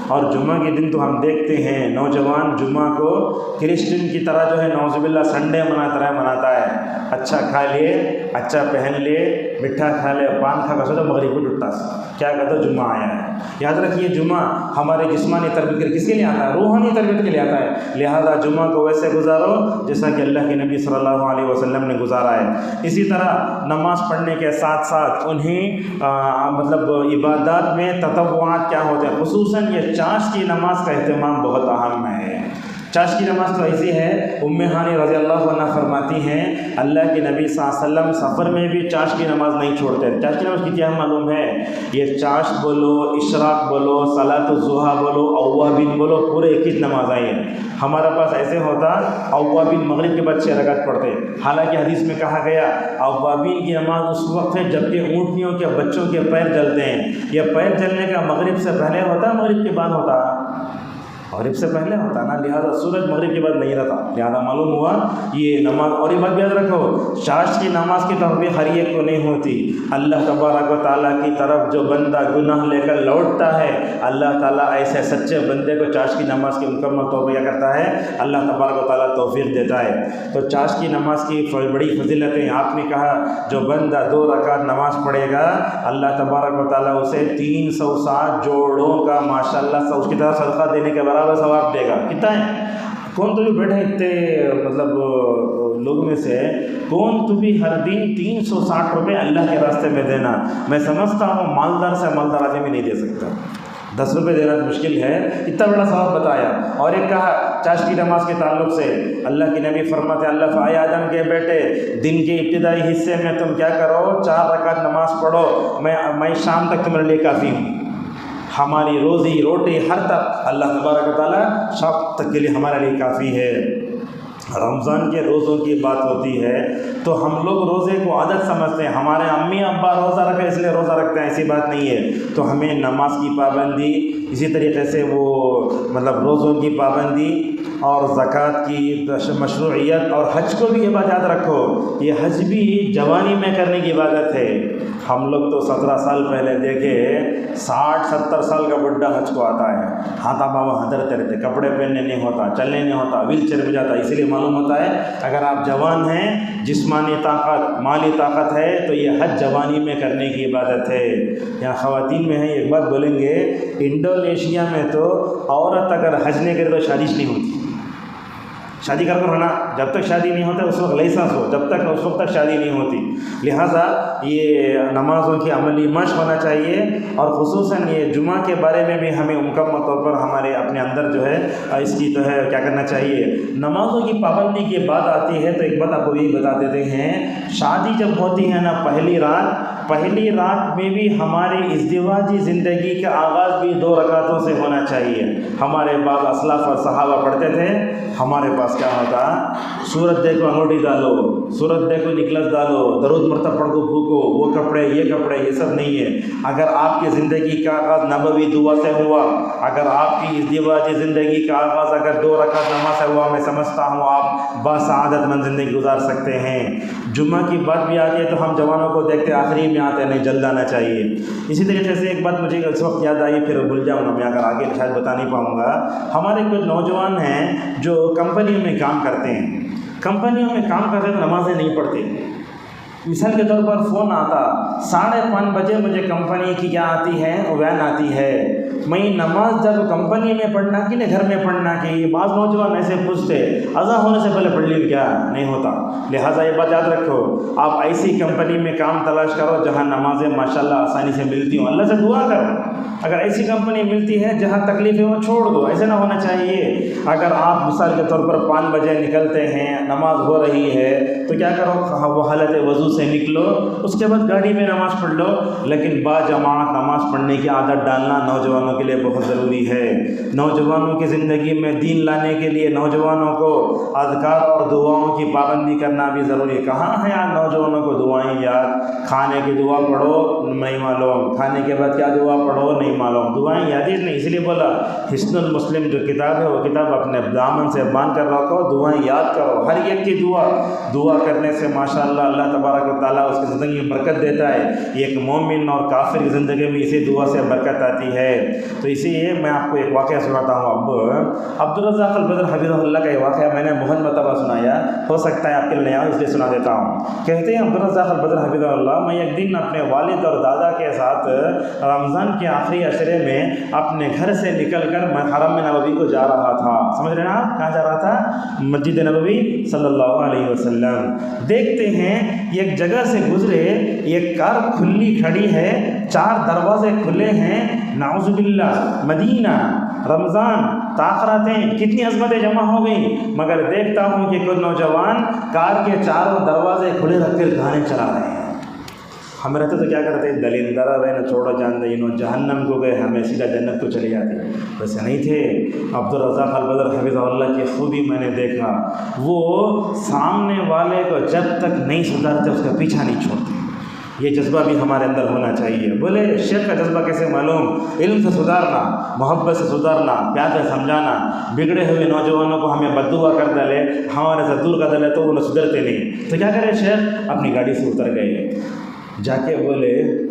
اور جمعہ کے دن تو ہم دیکھتے ہیں نوجوان جمعہ کو کرسچن کی طرح جو ہے نعوذ باللہ سنڈے مناتا ہے، اچھا کھا لیے، اچھا پہن لیے، مٹھا کھا لے، پان کھا کر سو مغرب کو ٹوٹا کیا کہتا ہے جمعہ آیا ہے۔ یاد رکھیے جمعہ ہمارے جسمانی تربیت کس کے لیے آتا ہے؟ روحانی تربیت کے لیے آتا ہے، لہذا جمعہ کو ویسے گزارو جیسا کہ اللہ کے نبی صلی اللہ علیہ وسلم نے گزارا ہے۔ اسی طرح نماز پڑھنے کے ساتھ ساتھ انہیں مطلب عبادات میں تطوعات کیا ہوتے ہیں، خصوصاً یہ چاش کی نماز کا اہتمام بہت اہم ہے۔ چاش کی نماز تو ایسی ہے، ام ہانی رضی اللہ عنہ فرماتی ہیں اللہ کے نبی صلی اللہ علیہ وسلم سفر میں بھی چاش کی نماز نہیں چھوڑتے۔ چاش کی نماز کی کیا معلوم ہے؟ یہ چاش بولو، اشراق بولو، صلاۃ الضحیٰ بولو، اوابین بولو، پورے 21 نماز آئی ہیں۔ ہمارے پاس ایسے ہوتا اوابین مغرب کے بعد 6 رکعت پڑھتے، حالانکہ حدیث میں کہا گیا اوابین کی نماز اس وقت ہے جب کہ اونٹنیوں کے بچوں کے پیر جلتے ہیں۔ یہ پیر جلنے کا مغرب سے پہلے ہوتا، مغرب کے بعد ہوتا؟ مغرب سے پہلے ہوتا نا، لہٰذا سورج مغرب کے بعد نہیں رہتا، لہٰذا معلوم ہوا یہ نماز۔ اور یہ بات یاد رکھو، چاش کی نماز کی توفیق ہر ایک کو نہیں ہوتی۔ اللہ تبارک و تعالیٰ کی طرف جو بندہ گناہ لے کر لوٹتا ہے، اللہ تعالیٰ ایسے سچے بندے کو چاش کی نماز کی مکمل توفیق کرتا ہے، اللہ تبارک و تعالیٰ توفیق دیتا ہے۔ تو چاش کی نماز کی بڑی فضیلتیں آپ نے کہا، جو بندہ 2 رکعت نماز پڑھے گا اللہ تبارک و تعالیٰ اسے 307 جوڑوں کا ماشاءاللہ اس کی طرف صدقہ دینے کے برابر ثواب دے گا۔ کتنا ہے؟ کون تو بھی بیٹھے اتنے مطلب لوگ میں سے کون تو بھی ہر دن 360 روپے اللہ کے راستے میں دینا، میں سمجھتا ہوں مالدار سے مالدار آدمی نہیں دے سکتا۔ 10 روپے دینا مشکل ہے، اتنا بڑا ثواب بتایا۔ اور ایک کہا چاش کی نماز کے تعلق سے اللہ کے نبی فرماتے ہیں اللہ فائے آدم کے بیٹے دن کے ابتدائی حصے میں تم کیا کرو، 4 رکعت نماز پڑھو، میں شام تک تمہارے لیے کافی ہوں۔ ہماری روزی روٹی ہر تک اللہ تبارک و تعالیٰ شام تک کے لیے ہمارے لیے کافی ہے۔ رمضان کے روزوں کی بات ہوتی ہے تو ہم لوگ روزے کو عادت سمجھتے ہیں، ہمارے امی ابا روزہ رکھے اس لیے روزہ رکھتے ہیں، ایسی بات نہیں ہے۔ تو ہمیں نماز کی پابندی، اسی طریقے سے وہ مطلب روزوں کی پابندی اور زکوٰۃ کی مشروعیت، اور حج کو بھی یہ بات یاد رکھو، یہ حج بھی جوانی میں کرنے کی عبادت ہے۔ ہم لوگ تو 17 سال پہلے دیکھے 60-70 سال کا بڈھا حج کو آتا ہے، ہاتھا بابا ہدرتے رہتے، کپڑے پہننے نہیں ہوتا، چلنے نہیں ہوتا، ویل چیئر میں جاتا، اسی لیے معلوم ہوتا ہے اگر آپ جوان ہیں، جسمانی طاقت، مالی طاقت ہے تو یہ حج جوانی میں کرنے کی عبادت ہے۔ یہاں خواتین میں ہیں، ایک بات بولیں گے، انڈونیشیا میں تو عورت اگر حج نہیں کرے تو شادی نہیں ہوتی۔ شادی کر ہونا، جب تک شادی نہیں ہوتا اس وقت لائسنس ہو، جب تک اس وقت تک شادی نہیں ہوتی۔ لہٰذا یہ نمازوں کی عملی مشق ہونا چاہیے، اور خصوصاً یہ جمعہ کے بارے میں بھی ہمیں مکمل طور پر ہمارے اپنے اندر جو ہے اس کی تو ہے کیا کرنا چاہیے۔ نمازوں کی پابندی کی بات آتی ہے تو ایک بات آپ کو یہ بتا دیتے ہیں، شادی جب ہوتی ہے نا پہلی رات میں بھی ہماری ازدواجی زندگی کا آغاز بھی 2 رکعتوں سے ہونا چاہیے۔ ہمارے بعض اسلاف اور صحابہ پڑھتے تھے، ہمارے پاس کیا ہوتا، سورت دیکھو انگوٹھی ڈالو، سورت دیکھو نکلس ڈالو، درود مرتب پڑھ کو پھونکو، وہ کپڑے یہ سب نہیں ہے۔ اگر آپ کی زندگی کا آغاز نبوی دعا سے ہوا، اگر آپ کی ازدواجی زندگی کا آغاز اگر 2 رکعت نماز سے ہوا، میں سمجھتا ہوں آپ باسعادت مند زندگی گزار سکتے ہیں۔ جمعہ کی بات بھی آتی ہے تو ہم جوانوں کو دیکھتے آخری میں آتے نہیں، جلد آنا چاہیے۔ اسی طریقے سے ایک بات مجھے اس وقت یاد آئی، پھر بھول جاؤں گا میں، اگر آگے شاید بتا نہیں پاؤں گا۔ ہمارے کچھ نوجوان ہیں جو کمپنیوں میں کام کرتے ہیں، کمپنیوں میں کام کرتے ہیں تو نمازیں نہیں پڑھتے، مثال کے طور پر فون آتا 5:30 بجے مجھے کمپنی کی کیا آتی ہے وین آتی ہے، میں نماز جب کمپنی میں پڑھنا کہ نہیں گھر میں پڑھنا کہ بعض نوجوان ایسے پوچھتے اذان ہونے سے پہلے پڑھ لی کیا نہیں ہوتا. لہٰذا یہ بات یاد رکھو، آپ ایسی کمپنی میں کام تلاش کرو جہاں نمازیں ماشاءاللہ آسانی سے ملتی ہوں، اللہ سے دعا کرو. اگر ایسی کمپنی ملتی ہے جہاں تکلیف ہے وہ چھوڑ دو، ایسے نہ ہونا چاہیے. اگر آپ مثال کے طور پر 5 بجے نکلتے ہیں، نماز ہو رہی ہے تو کیا کرو، وہ حالت وضو سے نکلو، اس کے بعد گاڑی میں نماز پڑھ لو. لیکن با جماعت نماز پڑھنے کی عادت ڈالنا نوجوانوں کے لیے بہت ضروری ہے. نوجوانوں کی زندگی میں دین لانے کے لیے نوجوانوں کو اذکار اور دعاؤں کی پابندی کرنا بھی ضروری ہے. کہاں ہے یار نوجوانوں کو دعائیں یاد، کھانے کی دعا پڑھو نہیں معلوم، کھانے کے بعد کیا دعا پڑھو نہیں معلوم، دعائیں یاد ہی نہیں. اس لیے بولا حسن المسلم جو کتاب ہے وہ کتاب اپنے دامن سے باندھ کر رکھو، دعائیں یاد کرو. ہر ایک کی دعا کرنے سے ماشاءاللہ اللہ تبارک و تعالیٰ اس کی زندگی میں برکت دیتا ہے. ایک مومن اور کافر کی زندگی میں اسی دعا سے برکت آتی ہے. تو اسی لیے میں آپ کو ایک واقعہ سناتا ہوں. اب عبدالرزاق البدر حفظہ اللہ کا یہ واقعہ میں نے بہت مرتبہ سنایا، ہو سکتا ہے آپ کے لیے نیا ہو اس لیے سنا دیتا ہوں. کہتے ہیں عبدالرزاق البدر حفظہ اللہ، میں ایک دن اپنے والد اور دادا کے ساتھ رمضان کے آخری عشرے میں اپنے گھر سے نکل کر میں حرم نبوی کو جا رہا تھا. سمجھ رہے ہیں آپ کہاں جا رہا تھا؟ مسجد نبوی صلی اللہ علیہ وسلم. دیکھتے ہیں ایک جگہ سے گزرے، ایک کار کھلی کھڑی ہے، 4 دروازے کھلے ہیں. نعوذ باللہ، مدینہ، رمضان، تاخراتیں، کتنی عظمتیں جمع ہو گئیں. مگر دیکھتا ہوں کہ کوئی نوجوان کار کے چاروں دروازے کھلے رکھ کر گانے چلا رہے ہیں. ہم رہتے تو کیا کرتے ہیں، دلیل درا رہے نا چھوڑو جان دے، انہوں جہنم کو گئے ہمیں سیدھا جنت کو چلے جاتے. ویسے نہیں تھے. عبدالرزاق البدر حفظہ اللہ کی خوبی میں نے دیکھا، وہ سامنے والے کو جب تک نہیں سدھارتے اس کا پیچھا نہیں چھوڑتے. یہ جذبہ بھی ہمارے اندر ہونا چاہیے. بولے شیخ کا جذبہ کیسے معلوم؟ علم سے سدھارنا، محبت سے سدھارنا، پیار سے سمجھانا. بگڑے ہوئے نوجوانوں کو ہمیں بددعا کر ڈالے، ہمارے سے دور کر ڈالے تو وہ سدھرتے نہیں. تو کیا کرے شیخ؟ اپنی گاڑی سے اتر گئے، جا کے بولے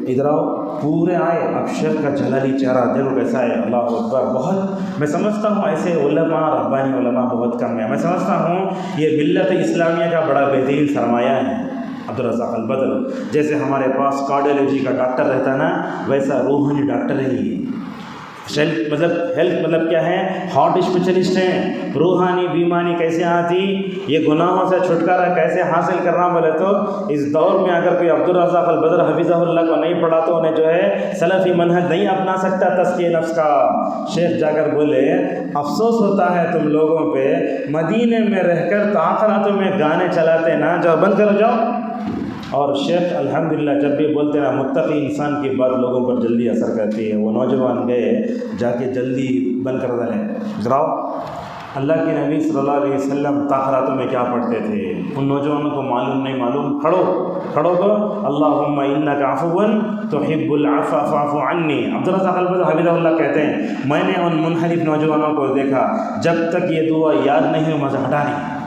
ادھر آؤ. پورے آئے. اب شیخ کا جلالی چہرہ دیکھو کیسا ہے. اللہ اکبر. بہت میں سمجھتا ہوں ایسے علماء، ربانی علماء بہت کم ہیں. میں سمجھتا ہوں یہ ملت اسلامیہ کا بڑا بہترین سرمایہ ہے عبدالرزاق البدر. جیسے ہمارے پاس کارڈیولوجی کا ڈاکٹر رہتا ہے نا، ویسا روحانی ڈاکٹر ہے یہ. ہیلتھ مطلب کیا ہے، ہارٹ اسپیشلسٹ ہیں. روحانی بیماری کیسے آتی، یہ گناہوں سے چھٹکارا کیسے حاصل کرنا. بولے تو اس دور میں اگر کوئی عبدالرزاق البدر حفظہ اللہ کو نہیں پڑھا تو انہیں جو ہے سلفی منہج نہیں اپنا سکتا تزکیہ نفس کا. شیخ جا کر بولے افسوس ہوتا ہے تم لوگوں پہ، مدینے میں رہ کر تاخراتوں میں گانے چلاتے نا، جاؤ بند کرو جاؤ. اور شیخ الحمدللہ جب بھی بولتے نا متقی انسان کی بات لوگوں پر جلدی اثر کرتی ہے. وہ نوجوان گئے، جا کے جلدی بند کر ڈالے. گراؤ. اللہ کے نبی صلی اللہ علیہ وسلم تاخراتوں میں کیا پڑھتے تھے ان نوجوانوں کو معلوم نہیں معلوم. کھڑو گو اللہم انک عفو تحب العفو فاعف عنی. عبدالرزاق البدر حفظہ اللہ کہتے ہیں میں نے ان منحرف نوجوانوں کو دیکھا، جب تک یہ دعا یاد نہیں ہو مزہ ہٹا نہیں.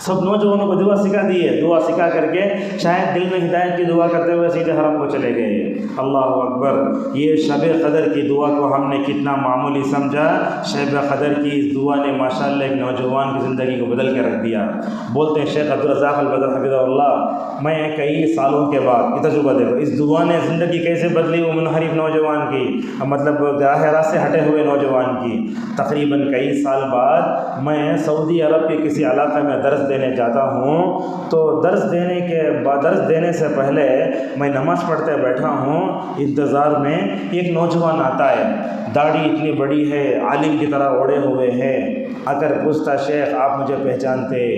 سب نوجوانوں کو دعا سکھا دی ہے. دعا سکھا کر کے شاید دل میں ہدایت کی دعا کرتے ہوئے سیدھے حرم کو چلے گئے. اللہ اکبر. یہ شب قدر کی دعا کو ہم نے کتنا معمولی سمجھا. شب قدر کی اس دعا نے ماشاءاللہ ایک نوجوان کی زندگی کو بدل کے رکھ دیا. بولتے ہیں شیخ عبدالرزاق البدر حفظہ اللہ، میں کئی سالوں کے بعد یہ تجربہ دیکھو اس دعا نے زندگی کیسے بدلی وہ منحرف نوجوان کی، مطلب راہ راست سے ہٹے ہوئے نوجوان کی. تقریباً کئی سال بعد میں سعودی عرب کے کسی علاقے میں درس دینے جاتا ہوں. تو درس دینے سے پہلے میں نماز پڑھتے بیٹھا ہوں، انتظار میں ایک نوجوان آتا ہے، داڑھی اتنی بڑی ہے، عالم کی طرح اوڑے ہوئے ہے. آ کر پوچھتا شیخ آپ مجھے پہچانتے؟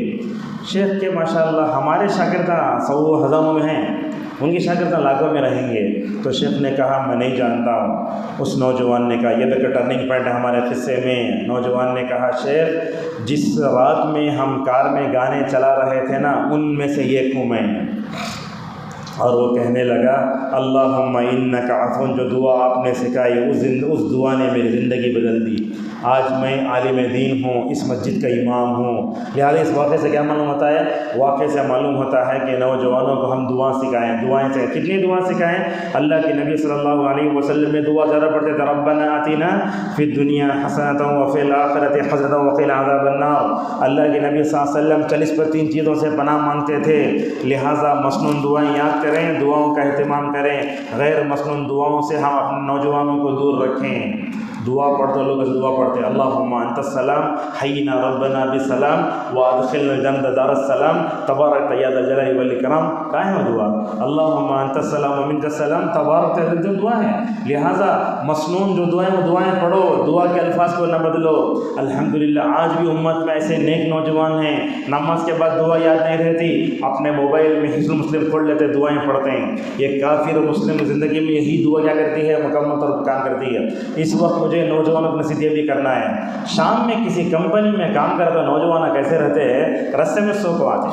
شیخ کے ماشاءاللہ ہمارے شاگرداں سو ہزاروں میں ہیں، ان کی شاگرداں لاکھوں میں رہیں گے. تو شیخ نے کہا میں نہیں جانتا ہوں. اس نوجوان نے کہا یہ تو ٹرننگ پوائنٹ ہے ہمارے قصے میں. نوجوان نے کہا شیخ جس رات میں ہم کار میں گانے چلا رہے تھے نا ان میں سے ایک ہوں میں. اور وہ کہنے لگا اللہم انک عفو، جو دعا آپ نے سکھائی اس دعا نے میری زندگی بدل دی. آج میں عالم دین ہوں، اس مسجد کا امام ہوں۔ لہٰذا اس واقعے سے کیا معلوم ہوتا ہے؟ واقعے سے معلوم ہوتا ہے کہ نوجوانوں کو ہم دعا سکھائیں، دعائیں سے کتنی دعا سکھائیں؟ اللہ کے نبی صلی اللہ علیہ وسلم میں دعا زیادہ پڑھتے تھے، ربنا آتنا فی الدنیا حسنۃ وفی الآخرۃ حسنۃ وقنا عذاب النار۔ اللہ کے نبی صلی اللہ علیہ وسلم 40 چیزوں سے پناہ مانگتے تھے۔ لہٰذا مسنون دعائیں یاد کریں، دعاؤں کا اہتمام کریں، غیر مسنون دعاؤں سے ہم اپنے نوجوانوں کو دور رکھیں۔ دعا پڑھتے لوگ دعا پڑھتے اللہم انت السلام حینا ربنا بالسلام وادخلنا الجنۃ دار السلام تبارک یا ذا الجلال والاکرام۔ کیا ہے وہ دعا؟ اللہم انت السلام ومنک السلام تبارک جو دعا ہے۔ لہٰذا مسنون جو دعائیں وہ دعائیں پڑھو، دعا کے الفاظ کو نہ بدلو۔ الحمدللہ آج بھی امت میں ایسے نیک نوجوان ہیں، نماز کے بعد دعا یاد نہیں رہتی، اپنے موبائل میں حصن مسلم کھول لیتے، دعائیں پڑھتے ہیں۔ یہ کافر مسلم زندگی میں یہی دعا کیا کرتی ہے؟ مکمل طور پر کام کرتی ہے۔ اس وقت مجھے نوجوانوں کو نصیحت یہ بھی کرنا ہے، شام میں کسی کمپنی میں کام کرتا نوجوان کیسے رہتے ہیں؟ رستے میں سو کو آتے،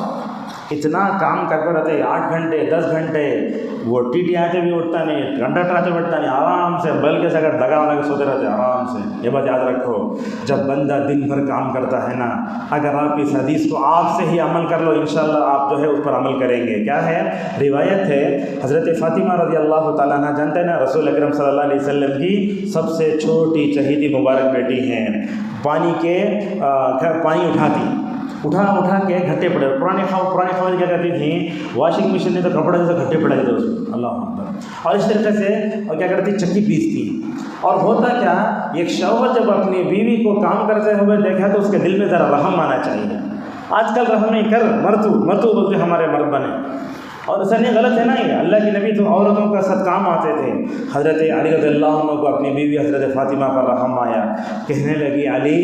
اتنا کام کرتے رہتے 8 گھنٹے 10 گھنٹے، وہ ٹی ٹی آتے بھی اٹھتا نہیں، کنڈکٹر آتے بھی اٹھتا نہیں، آرام سے بلکہ سے اگر دگا ہونے کے سوتے رہتے آرام سے۔ یہ بات یاد رکھو، جب بندہ دن بھر کام کرتا ہے نا، اگر آپ اس حدیث کو آپ سے ہی عمل کر لو، انشاءاللہ آپ جو ہے اس پر عمل کریں گے۔ کیا ہے؟ روایت ہے حضرت فاطمہ رضی اللہ تعالیٰ عنہ، جانتے ہیں نا رسول اکرم صلی اللہ علیہ وسلم کی سب سے چھوٹی چہیتی مبارک بیٹی ہیں، پانی اٹھا کے گھٹے پڑے، پرانی خواہش کیا کرتی تھیں؟ واشنگ مشین نے تو کپڑے سے گھٹے پڑے دیتے اس میں، اللہ اکبر، اور اس طریقے سے اور کیا کرتی؟ چکی پیستی۔ اور ہوتا کیا، ایک شوہر جب اپنی بیوی کو کام کرتے ہوئے دیکھا تو اس کے دل میں ذرا رحم آنا چاہیے۔ آج کل رحم نہیں کر، مرتو بولتے ہمارے مرد بنے، اور ایسا نہیں، غلط ہے نا یہ۔ اللہ کی نبی تو عورتوں کا ساتھ کام آتے تھے۔ حضرت علی رضی اللہ عنہ کو اپنی بیوی حضرت فاطمہ پر رحم آیا، کہنے لگی علی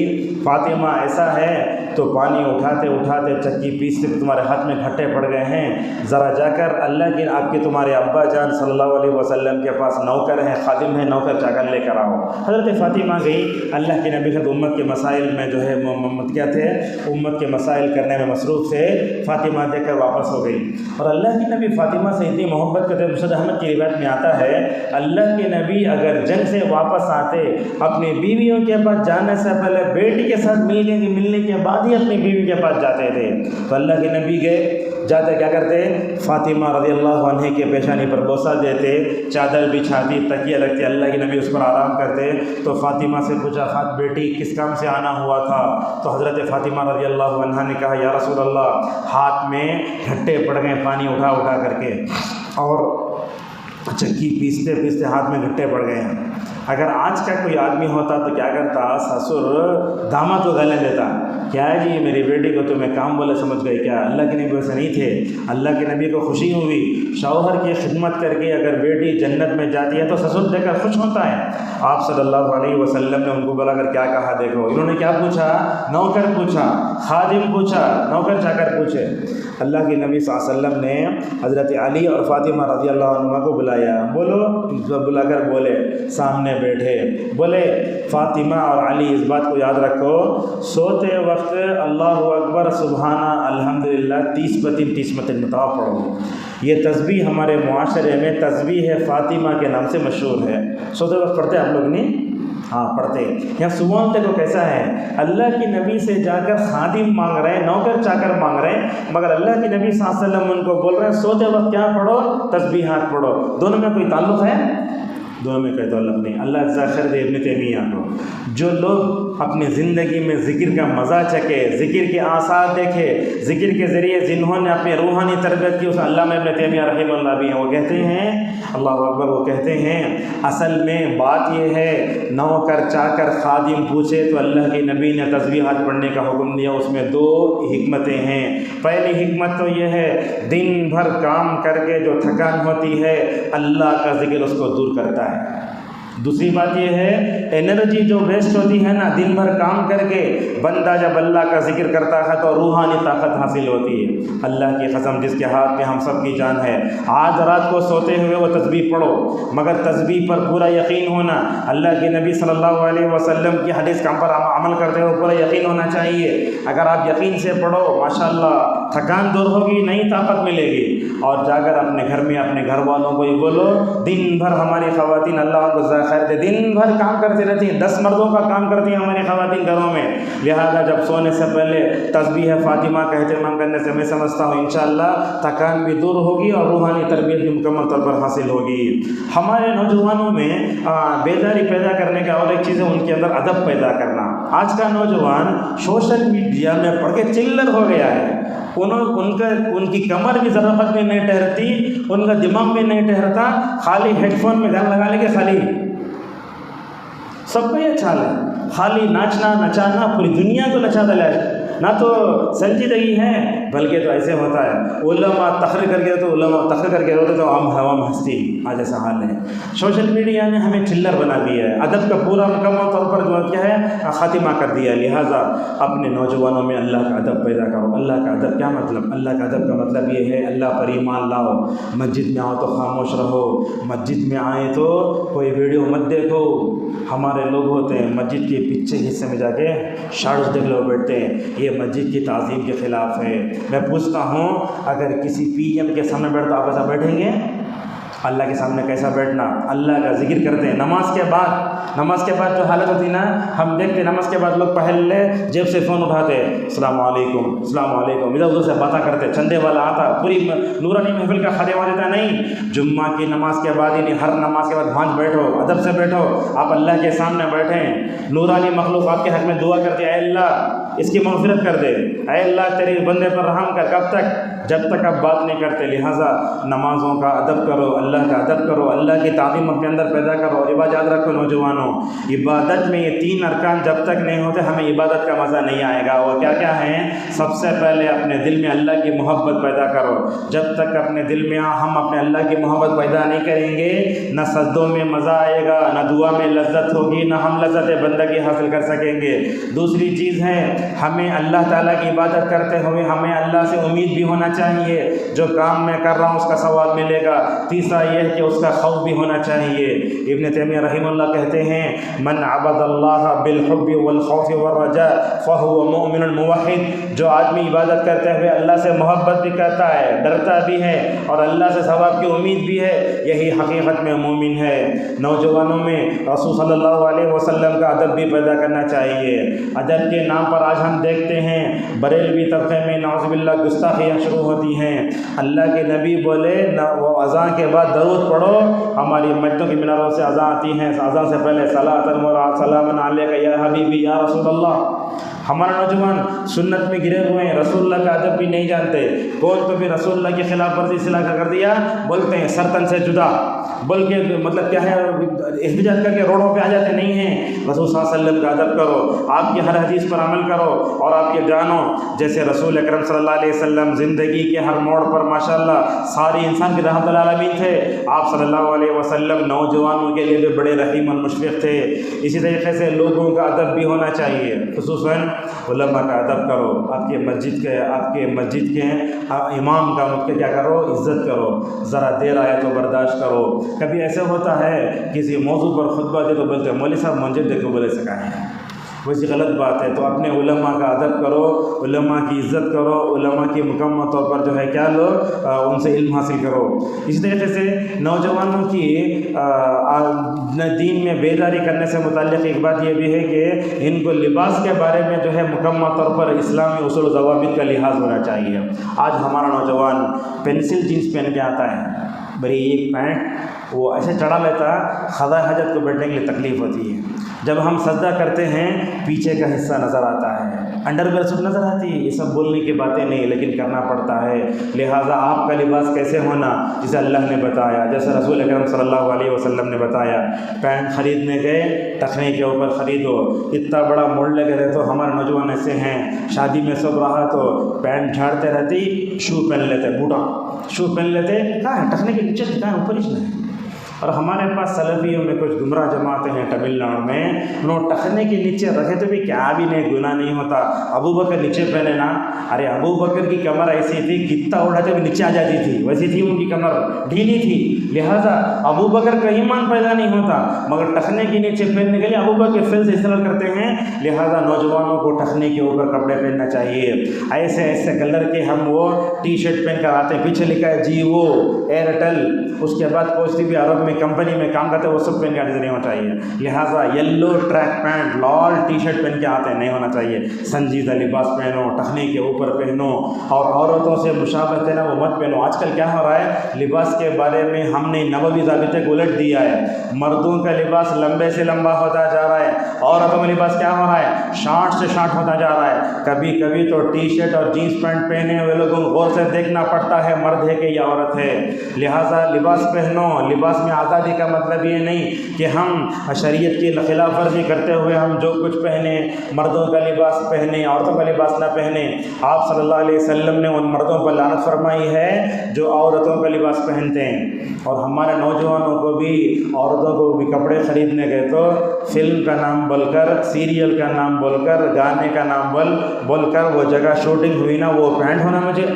فاطمہ ایسا ہے تو پانی اٹھاتے چکی پیستے تمہارے ہاتھ میں گھٹے پڑ گئے ہیں، ذرا جا کر اللہ کے آپ کے تمہارے ابا جان صلی اللہ علیہ وسلم کے پاس نوکر ہیں، خادم ہیں، نوکر جا کر لے کر آؤ۔ حضرت فاطمہ گئی، اللہ کے نبی خود امت کے مسائل میں جو ہے کیا تھے، امت کے مسائل کرنے میں مصروف تھے، فاطمہ دے کر واپس ہو گئی۔ اور اللہ کے نبی فاطمہ سے اتنی محبت کرتے، مسند احمد کی روایت میں آتا ہے اللہ کے نبی اگر جنگ سے واپس آتے، اپنی بیویوں کے پاس جانے سے پہلے بیٹی کے ساتھ ملنے کے بعد ہی اپنی بیوی کے پاس جاتے تھے۔ تو اللہ کے نبی گئے، جاتے کیا کرتے؟ فاطمہ رضی اللہ عنہ کے پیشانی پر بوسہ دیتے، چادر بچھاتی، تکیہ رکھتے، اللہ کے نبی اس پر آرام کرتے۔ تو فاطمہ سے پوچھا بیٹی کس کام سے آنا ہوا تھا؟ تو حضرت فاطمہ رضی اللہ عنہ نے کہا یا رسول اللہ ہاتھ میں گھٹے پڑ گئے پانی اٹھا کر کے، اور چکی پیستے ہاتھ میں گھٹے پڑ گئے ہیں۔ اگر آج کا کوئی آدمی ہوتا تو کیا کرتا؟ سسر داماد کو گلے دیتا، کیا ہے جی میری بیٹی کو تمہیں کام بولے سمجھ گئے کیا؟ اللہ کے نبی ویسے نہیں تھے۔ اللہ کے نبی کو خوشی ہوئی، شوہر کی خدمت کر کے اگر بیٹی جنت میں جاتی ہے تو سسر دیکھ کر خوش ہوتا ہے۔ آپ صلی اللہ علیہ وسلم نے ان کو بلا کر کیا کہا دیکھو، انہوں نے کیا پوچھا؟ نوکر پوچھا، خادم پوچھا، نوکر جا کر پوچھے۔ اللہ کے نبی صلی اللہ علیہ وسلم نے حضرت علی اور فاطمہ رضی اللہ عنہ کو بلایا، بلا کر بولے، سامنے بیٹھے، بولے فاطمہ اور علی اس بات کو یاد رکھو، سوتے وقت اللہ اکبر سبحانہ الحمدللہ 30 مرتبہ پڑھو۔ یہ تسبیح ہمارے معاشرے میں تسبیح فاطمہ کے نام سے مشہور ہے۔ سوتے وقت پڑھتے آپ لوگ نہیں؟ ہاں پڑھتے۔ یہاں صبح کو کیسا ہے، اللہ کی نبی سے جا کر خادم مانگ رہے ہیں، نوکر چاکر مانگ رہے ہیں، مگر اللہ کے نبی صلی اللہ علیہ وسلم ان کو بول رہے ہیں سوتے وقت کیا پڑھو؟ تسبیحات پڑھو۔ دونوں میں کوئی تعلق ہے؟ دونوں میں کوئی تعلق نہیں۔ اللہ جزا خیر دے ابن تیمیہ کو، جو لوگ اپنی زندگی میں ذکر کا مزہ چکے، ذکر کے آثار دیکھے، ذکر کے ذریعے جنہوں نے اپنی روحانی تربیت کی، اس علامہ ابن تیمیہ رحمہ اللہ بھی ہیں، وہ کہتے ہیں اللہ اکبر، وہ کہتے ہیں اصل میں بات یہ ہے نوکر چاکر خادم پوچھے تو اللہ کے نبی نے تسبیحات پڑھنے کا حکم دیا، اس میں 2 حکمتیں ہیں۔ پہلی حکمت تو یہ ہے دن بھر کام کر کے جو تھکان ہوتی ہے اللہ کا ذکر اس کو دور کرتا ہے۔ دوسری بات یہ ہے انرجی جو ویسٹ ہوتی ہے نا دن بھر کام کر کے، بندہ جب اللہ کا ذکر کرتا ہے تو روحانی طاقت حاصل ہوتی ہے۔ اللہ کی قسم جس کے ہاتھ میں ہم سب کی جان ہے، آج رات کو سوتے ہوئے وہ تسبیح پڑھو، مگر تسبیح پر پورا یقین ہونا، اللہ کے نبی صلی اللہ علیہ وسلم کی حدیث کا پر عمل کرتے ہوئے پورا یقین ہونا چاہیے۔ اگر آپ یقین سے پڑھو ماشاءاللہ تھکان دور ہوگی، نئی طاقت ملے گی، اور جا کر اپنے گھر میں اپنے گھر والوں کو یہ بولو، دن بھر ہماری خواتین اللہ کو خیر دے. دن بھر کام کرتی رہتی ہیں, 10 مردوں کا کام کرتی ہیں ہماری خواتین گھروں میں. لہٰذا جب سونے سے پہلے تسبیح فاطمہ کا اہتمام کرنے سے میں سمجھتا ہوں انشاءاللہ تھکان بھی دور ہوگی اور روحانی تربیت بھی مکمل طور پر حاصل ہوگی. ہمارے نوجوانوں میں بیداری پیدا کرنے کا اور ایک چیز ہے ان کے اندر ادب پیدا کرنا. آج کا نوجوان سوشل میڈیا میں پڑھ کے چلر ہو گیا ہے. ان کی کمر بھی ذرا وقت میں نہیں ٹھہرتی, ان کا دماغ بھی نہیں ٹھہرتا. خالی ہیڈ فون میں گانا لگا لے کے خالی سب کو یہ چال ہے, خالی ناچنا نچانا, پوری دنیا کو نچا دلا ہے. نہ تو سنجیدگی ہے بلکہ تو ایسے ہوتا ہے علماء تقریر کر کے تو علماء تقریر کر کے ہوتے تو عام ہوا میں ہستی. آج ایسا حال ہے. سوشل میڈیا نے ہمیں چلر بنا دیا ہے, ادب کا پورا مکمل طور پر جو کیا ہے خاتمہ کر دیا ہے. لہٰذا اپنے نوجوانوں میں اللہ کا ادب پیدا کرو. اللہ کا ادب کیا مطلب؟ اللہ کا ادب کا مطلب یہ ہے اللہ پر ایمان لاؤ. مسجد میں آؤ تو خاموش رہو, مسجد میں آئے تو کوئی ویڈیو مت دیکھو. ہمارے لوگ ہوتے ہیں مسجد کے پیچھے حصے میں جا کے شارٹس دیکھ لو بیٹھتے ہیں, یہ مسجد کی تعظیم کے خلاف ہے. میں پوچھتا ہوں اگر کسی پی ایم کے سامنے بیٹھتا آپ ایسا بیٹھیں گے؟ اللہ کے سامنے کیسا بیٹھنا؟ اللہ کا ذکر کرتے ہیں. نماز کے بعد جو حالت ہوتی نا, ہم دیکھتے نماز کے بعد لوگ پہل لے جیب سے فون اٹھاتے السلام علیکم السلام علیکم, ادھر ادھر سے باتیں کرتے. چندے والا آتا پوری نورانی محفل کا خاتمہ دیتا. نہیں, جمعہ کی نماز کے بعد ہی نہیں, ہر نماز کے بعد بھانج بیٹھو, ادب سے بیٹھو. آپ اللہ کے سامنے بیٹھیں, نورانی مخلوق آپ کے حق میں دعا کرتے اے اللہ اس کی مغفرت کر دے, اے اللہ تیرے بندے پر رحم کر. کب تک؟ جب تک آپ بات نہیں کرتے. لہٰذا نمازوں کا ادب کرو, اللہ کا ادب کرو, اللہ کی تعظیم اپنے اندر پیدا کرو. اور عبادت یاد رکھو نوجوانوں, عبادت میں یہ 3 ارکان جب تک نہیں ہوتے ہمیں عبادت کا مزہ نہیں آئے گا. وہ کیا کیا ہیں؟ سب سے پہلے اپنے دل میں اللہ کی محبت پیدا کرو. جب تک اپنے دل میں ہم اپنے اللہ کی محبت پیدا نہیں کریں گے, نہ سجدوں میں مزہ آئے گا, نہ دعا میں لذت ہوگی, نہ ہم لذت بندگی حاصل کر سکیں گے. دوسری چیز ہے ہمیں اللہ تعالیٰ کی عبادت کرتے ہوئے ہمیں اللہ سے امید بھی ہونا چاہیے, جو کام میں کر رہا ہوں اس کا ثواب ملے گا. تیسرا یہ ہے کہ اس کا خوف بھی ہونا چاہیے. ابن تیمیہ رحمہ اللہ کہتے ہیں من عبد اللہ بالحب والخوف والرجاء فهو مؤمن موحد. جو آدمی عبادت کرتے ہوئے اللہ سے محبت بھی کرتا ہے, ڈرتا بھی ہے اور اللہ سے ثواب کی امید بھی ہے, یہی حقیقت میں مومن ہے. نوجوانوں میں رسول صلی اللہ علیہ وسلم کا ادب بھی پیدا کرنا چاہیے. ادب کے نام پر آج ہم دیکھتے ہیں بریلوی طبقے میں نعوذ باللہ گستاخیاں شروع ہوتی ہیں. اللہ کے نبی بولے وہ اذان کے بعد درود پڑھو, ہماری مسجدوں کی میناروں سے اذان آتی ہیں, اذان سے پہلے صلاۃ و سلام علیک یا حبیبی یا رسول اللہ. ہمارے نوجوان سنت میں گرے ہوئے ہیں, رسول اللہ کا ادب بھی نہیں جانتے. کون تو بھی رسول اللہ کی خلاف ورزی اصلاح کر دیا, بولتے ہیں سرتن سے جدا, بلکہ مطلب کیا ہے احتجاج کر کے روڈوں پہ آ جاتے. نہیں ہیں, رسول صلی اللہ علیہ وسلم کا ادب کرو, آپ کی ہر حدیث پر عمل کرو اور آپ یہ جانو جیسے رسول اکرم صلی اللہ علیہ وسلم زندگی کے ہر موڑ پر ماشاءاللہ ساری انسان کی رحمت العالمین تھے. آپ صلی اللہ علیہ وسلم نوجوانوں کے لیے بھی بڑے رحیم المشفق تھے. اسی طریقے سے لوگوں کا ادب بھی ہونا چاہیے, خصوصاً علماء کا ادب کرو. آپ کے مسجد کے امام کا کیا کرو, عزت کرو, ذرا دیر آئے تو برداشت کرو. کبھی ایسے ہوتا ہے کسی موضوع پر خطبہ دے تو بولتے ہیں مولوی صاحب منجر دے کو بولے سکا ہے, ویسی غلط بات ہے. تو اپنے علماء کا ادب کرو, علماء کی عزت کرو, علماء کی مکمل طور پر جو ہے کیا لو ان سے علم حاصل کرو. اسی طریقے سے نوجوانوں کی دین میں بیداری کرنے سے متعلق ایک بات یہ بھی ہے کہ ان کو لباس کے بارے میں جو ہے مکمل طور پر اسلامی اصول و ضوابط کا لحاظ ہونا چاہیے. آج ہمارا نوجوان پینسل جینس پہن کے آتا ہے, بری ایک پینٹ وہ ایسے چڑھا لیتا, خدا حاجت کو بیٹھنے کے لیے تکلیف ہوتی ہے. جب ہم سجدہ کرتے ہیں پیچھے کا حصہ نظر آتا ہے, انڈر ویئر سوٹ نظر آتی ہے. یہ سب بولنے کی باتیں نہیں لیکن کرنا پڑتا ہے. لہٰذا آپ کا لباس کیسے ہونا جسے اللہ نے بتایا, جیسے رسول اکرم صلی اللہ علیہ وسلم نے بتایا. پینٹ خریدنے گئے, ٹخنے کے اوپر خریدو, اتنا بڑا موڑ لگے رہے. تو ہمارے نوجوان ایسے ہیں, شادی میں سب رہا تو پینٹ جھاڑتے رہتی, شو پہن لیتے, بوٹا شو پہن لیتے, کہاں ہے ٹخنے کے نیچے, کہاں ہے اوپر ہی نہیں. اور ہمارے پاس سلفیوں میں کچھ گمراہ جماعتیں ہیں تمل ناڈو میں, انہوں ٹخنے کے نیچے رکھے تو بھی کیا بھی نہیں, گناہ نہیں ہوتا. ابو بکر نیچے پہنے نا, ارے ابو بکر کی کمر ایسی تھی کتنا اڑاتے بھی نیچے آ جاتی تھی, ویسی تھی ان کی کمر, ڈھیلی تھی. لہٰذا ابو بکر کا ایمان پیدا نہیں ہوتا, مگر ٹخنے کے نیچے پہننے کے لیے ابو بکر فیل سے استعمال کرتے ہیں. لہٰذا نوجوانوں کو ٹخنے کے اوپر کپڑے پہننا چاہیے. ایسے ایسے کلر کے ہم وہ ٹی شرٹ پہن کر آتے ہیں, پیچھے لکھا ہے جیو ایئرٹیل, اس کے بعد کوئی بھی عرب میں کمپنی میں کام کرتے ہیں وہ سب پہن کے آتے نہیں ہونا چاہیے. لہٰذا یلو ٹریک پینٹ لال ٹی شرٹ پہن کے آتے نہیں ہونا چاہیے. سنجیدہ لباس پہنو, ٹخنے کے اوپر پہنو, اور عورتوں سے مشابہت ہے نا وہ مت پہنو. آج کل کیا ہو رہا ہے, لباس کے بارے میں ہم نے نبوی ضابطے کو الٹ دیا ہے. مردوں کا لباس لمبے سے لمبا ہوتا جا رہا ہے, عورتوں کا لباس کیا ہو رہا ہے, شارٹ سے شارٹ ہوتا جا رہا ہے. کبھی کبھی تو ٹی شرٹ اور جینس پینٹ پہنے ہوئے لوگوں کو غور سے دیکھنا پڑتا ہے مرد ہے کہ یا عورت ہے. لہٰذا لباس پہنو. لباس میں آزادی کا مطلب یہ نہیں کہ ہم شریعت کی خلاف ورزی کرتے ہوئے ہم جو کچھ پہنے, مردوں کا لباس پہنے عورتوں کا لباس نہ پہنے. آپ صلی اللہ علیہ وسلم نے ان مردوں پر لعنت فرمائی ہے جو عورتوں کا لباس پہنتے ہیں. اور ہمارے نوجوانوں کو بھی, عورتوں کو بھی کپڑے خریدنے گئے تو فلم کا نام بول کر, سیریل کا نام بول کر, گانے کا نام بول کر وہ جگہ شوٹنگ ہوئی نا وہ پینٹ ہونا مجھے.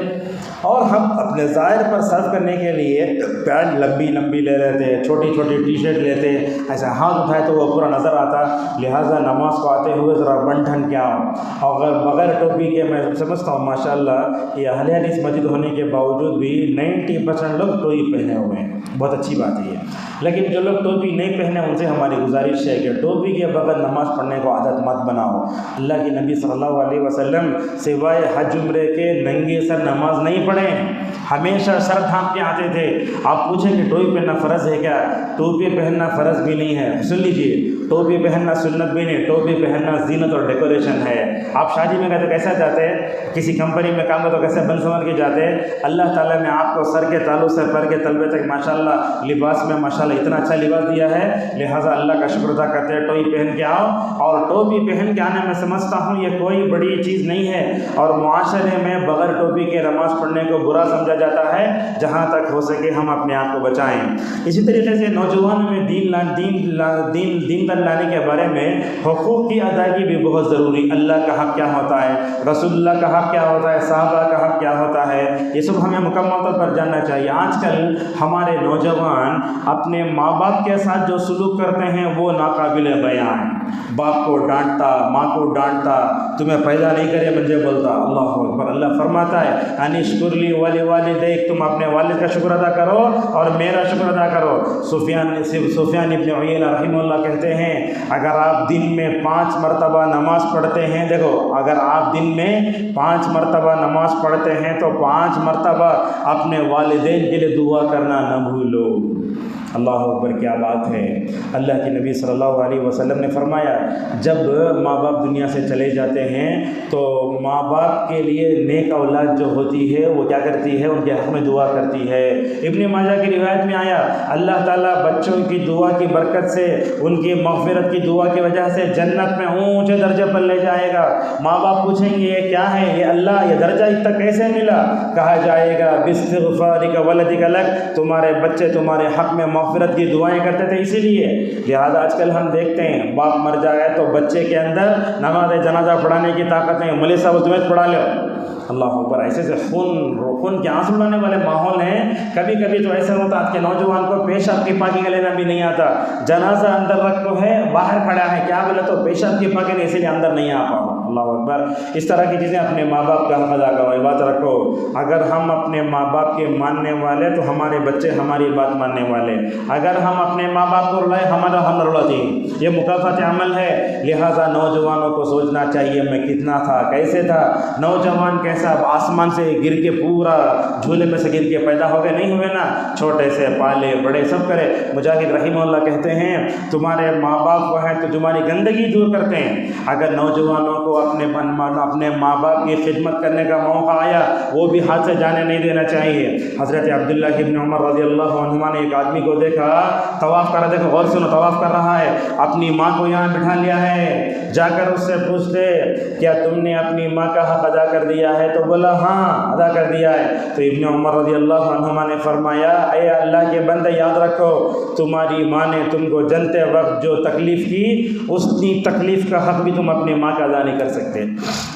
اور ہم اپنے ظاہر پر صرف کرنے کے لیے پینٹ لمبی لمبی لے لیتے, چھوٹی چھوٹی ٹی شرٹ لیتے, ایسا ہاتھ اٹھائے تو وہ پورا نظر آتا. لہٰذا نماز کو آتے ہوئے ذرا بن ٹھن کے آؤ. اور بغیر ٹوپی کے میں سمجھتا ہوں ماشاء اللہ یہ اہل حدیث مسجد ہونے کے باوجود بھی 90% لوگ ٹوپی پہنے ہوئے ہیں. بہت اچھی بات ہے یہ. لیکن جو لوگ ٹوپی نہیں پہنے ان سے ہماری گزارش ہے کہ ٹوپی کے بغیر نماز پڑھنے کو عادت مت بناؤ. اللہ کے نبی صلی اللہ علیہ وسلم سوائے حج عمرے کے ننگے سر نماز نہیں پڑھیں, ہمیشہ سر ڈھانپ کے آتے تھے. آپ پوچھیں کہ ٹوپی پہننا فرض ہے کیا؟ ٹوپی پہننا فرض بھی نہیں ہے. سن لیجیے, ٹوپی پہننا سنت بھی نہیں, ٹوپی پہننا زینت اور ڈیکوریشن ہے. آپ شادی میں گئے تو کیسا جاتے, کسی کمپنی میں کام کرتے تو کیسے بن سنور کے جاتے. اللہ تعالیٰ نے آپ کو سر کے تالو سے پر کے تلوے تک ماشاءاللہ لباس میں ماشاءاللہ اتنا اچھا لباس دیا ہے. لہٰذا اللہ کا شکر ادا کرتے ہیں. ٹوپی پہن کے آؤ. اور ٹوپی پہن کے آنے میں سمجھتا ہوں یہ کوئی بڑی چیز نہیں ہے. اور معاشرے میں بغیر ٹوپی کے نماز پڑھنے کو برا سمجھا جاتا ہے. جہاں تک ہو سکے ہم اپنے آپ کو بچائیں. اسی طریقے سے نوجوانوں میں دین لانے کے بارے میں حقوق کی ادائیگی بھی بہت ضروری. اللہ کا حق کیا ہوتا ہے, رسول اللہ کا حق کیا ہوتا ہے, صحابہ کا حق کیا ہوتا ہے, یہ سب ہمیں مکمل طور پر جاننا چاہیے. آج کل ہمارے نوجوان اپنے ماں باپ کے ساتھ جو سلوک کرتے ہیں وہ ناقابل بیان ہے. باپ کو ڈانٹتا, ماں کو ڈانٹتا, تمہیں پیدا نہیں کرے مجھے بولتا. اللہ اکبر. اللہ فرماتا ہے انشکر لی ولی والدیک, تم اپنے والد کا شکر ادا کرو اور میرا شکر ادا کرو. سفیان ابن عیینہ رحمہ اللہ کہتے ہیں اگر آپ دن میں 5 مرتبہ نماز پڑھتے ہیں, دیکھو اگر آپ دن میں 5 مرتبہ نماز پڑھتے ہیں تو 5 مرتبہ اپنے والدین کے لیے دعا کرنا نہ بھولو. اللہ اکبر, کیا بات ہے. اللہ کے نبی صلی اللہ علیہ وسلم نے فرمایا جب ماں باپ دنیا سے چلے جاتے ہیں تو ماں باپ کے لیے نیک اولاد جو ہوتی ہے وہ کیا کرتی ہے, ان کے حق میں دعا کرتی ہے. ابن ماجہ کی روایت میں آیا اللہ تعالیٰ بچوں کی دعا کی برکت سے, ان کی مغفرت کی دعا کی وجہ سے جنت میں اونچے درجے پر لے جائے گا. ماں باپ پوچھیں گے یہ کیا ہے, یہ اللہ یہ درجہ اتنا کیسے ملا؟ کہا جائے گا باستغفارک ولدک لک, تمہارے بچے تمہارے حق میں مغفرت کی دعائیں کرتے تھے اسی لیے. لہٰذا آج کل ہم دیکھتے ہیں باپ مر جائے تو بچے کے اندر نماز جنازہ پڑھانے کی طاقت نہیں, مولوی صاحب تمہیں پڑھا لو. اللہ اوپر ایسے سے خون کے آنسو لانے والے ماحول ہیں. کبھی کبھی تو ایسا ہوتا ہے کہ نوجوان کو پیشاب کی پاکی کا لینا بھی نہیں آتا. جنازہ اندر رکھ تو ہے, باہر کھڑا ہے, کیا بولے تو پیشاب کی پاکی نہیں, اسی لیے اندر نہیں آ پاؤ. اللہ اکبر. اس طرح کی چیزیں اپنے ماں باپ کا حق ادا کرو, بات رکھو. اگر ہم اپنے ماں باپ کے ماننے والے تو ہمارے بچے ہماری بات ماننے والے. اگر ہم اپنے ماں باپ کو رلائے ہمارا ہم رلاتے, یہ مکافات عمل ہے. لہٰذا نوجوانوں کو سوچنا چاہیے میں کتنا تھا, کیسے تھا. نوجوان کیسا آسمان سے گر کے پورا جھولے میں سے گر کے پیدا ہو گئے نہیں ہوئے نا, چھوٹے سے پالے بڑے سب کرے. مجاہد رحمہ اللہ کہتے ہیں تمہارے ماں باپ وہ ہیں تو تمہاری گندگی دور کرتے ہیں. اگر نوجوانوں کو اپنے ماں باپ کی خدمت کرنے کا موقع آیا وہ بھی ہاتھ سے جانے نہیں دینا چاہیے. حضرت عبداللہ ابن عمر رضی اللہ عنہما نے ایک آدمی کو دیکھا طواف کر رہا, دیکھو غور سنو, طواف کر رہا ہے, اپنی ماں کو یہاں بٹھا لیا ہے. جا کر اس سے پوچھتے کیا تم نے اپنی ماں کا حق ادا کر دیا ہے؟ تو بولا ہاں ادا کر دیا ہے. تو ابن عمر رضی اللہ عنہما نے فرمایا اے اللہ کے بندے یاد رکھو تمہاری ماں نے تم کو جنتے وقت جو تکلیف کی اتنی تکلیف کا حق بھی تم اپنی ماں کا ادا نہیں کر سکتے.